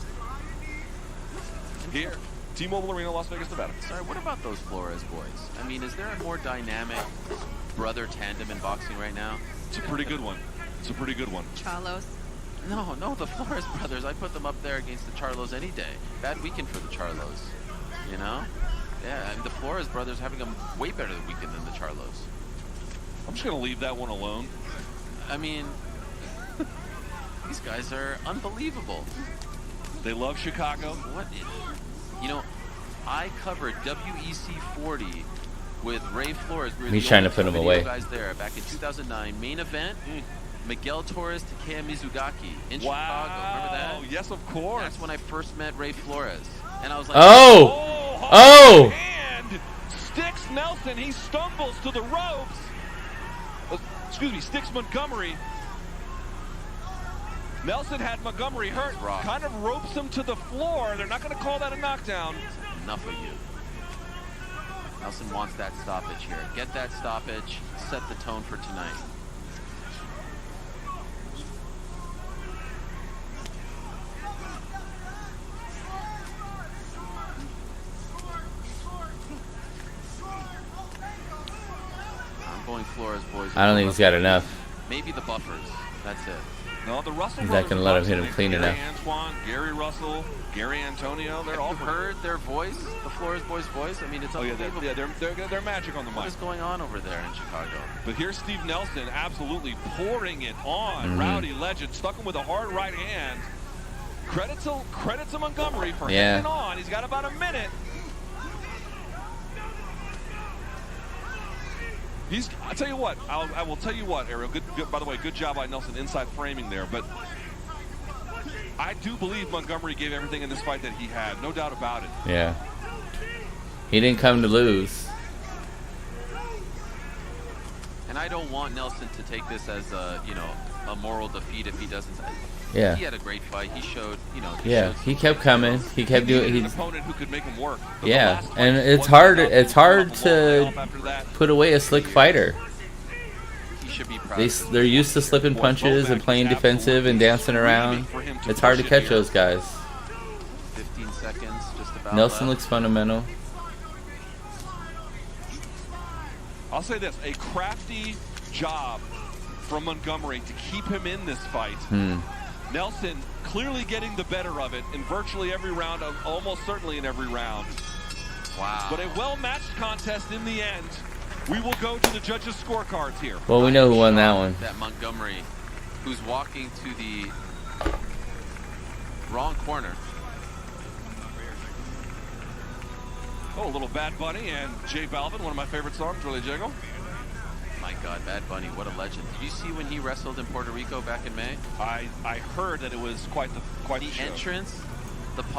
Here, T-Mobile Arena, Las Vegas, Nevada. Sorry, what about those Flores boys? I mean, is there a more dynamic brother tandem in boxing right now? It's a pretty good one. It's a pretty good one. Charlos. No, the Flores brothers. I put them up there against the Charlos any day. Bad weekend for the Charlos, you know? Yeah, and the Flores brothers having a way better weekend than the Charlos. I'm just going to leave that one alone. I mean, these guys are unbelievable. They love Chicago. You know, I covered WEC 40 with Ray Flores. We were He's the trying to only put him two away. video guys there back in 2009. Main event, Miguel Torres to Takea Mizugaki in Chicago. Remember that? Yes, of course. That's when I first met Ray Flores. And I was like, Oh! And sticks Nelson. He stumbles to the ropes. Excuse me, sticks Montgomery. Nelson had Montgomery hurt. Kind of ropes him to the floor. They're not going to call that a knockdown. Enough of you. Nelson wants that stoppage here. Get that stoppage. Set the tone for tonight. I'm going Flores, boys. I don't think he's got enough. Maybe the buffers. That's it. No, the Russell He's not going to let him hit him clean enough. Antoine, Gary Russell, Gary Antonio, they're all heard their voice, the Flores boys' voice. I mean, it's unbelievable. They're magic on the mic. What is going on over there in Chicago? But here's Steve Nelson absolutely pouring it on Rowdy Legend, stuck him with a hard right hand. Credit to Montgomery for hanging on. He's got about a minute. I'll tell you what. I will tell you what, Ariel. Good, by the way, good job by Nelson inside framing there. But I do believe Montgomery gave everything in this fight that he had. No doubt about it. Yeah. He didn't come to lose. And I don't want Nelson to take this as a moral defeat if he doesn't. Yeah. He had a great fight. He showed, He kept coming. He kept doing. An opponent who could make him work. Yeah, and it's hard. It's hard to put away a slick fighter. He should be proud. They're used to slipping punches and playing defensive and dancing around. It's hard to catch those guys. 15 seconds, just about. Nelson left. looks fundamental. I'll say this: a crafty job from Montgomery to keep him in this fight. Nelson clearly getting the better of it in virtually every round, almost certainly in every round. Wow. But a well-matched contest in the end. We will go to the judges' scorecards here. Well, we know who won that one. That Montgomery, who's walking to the wrong corner. Oh, a little Bad Bunny and J Balvin, one of my favorite songs, Really Jiggle. My God, Bad Bunny, what a legend. Did you see when he wrestled in Puerto Rico back in May? I heard that it was quite the show. Entrance, the pause.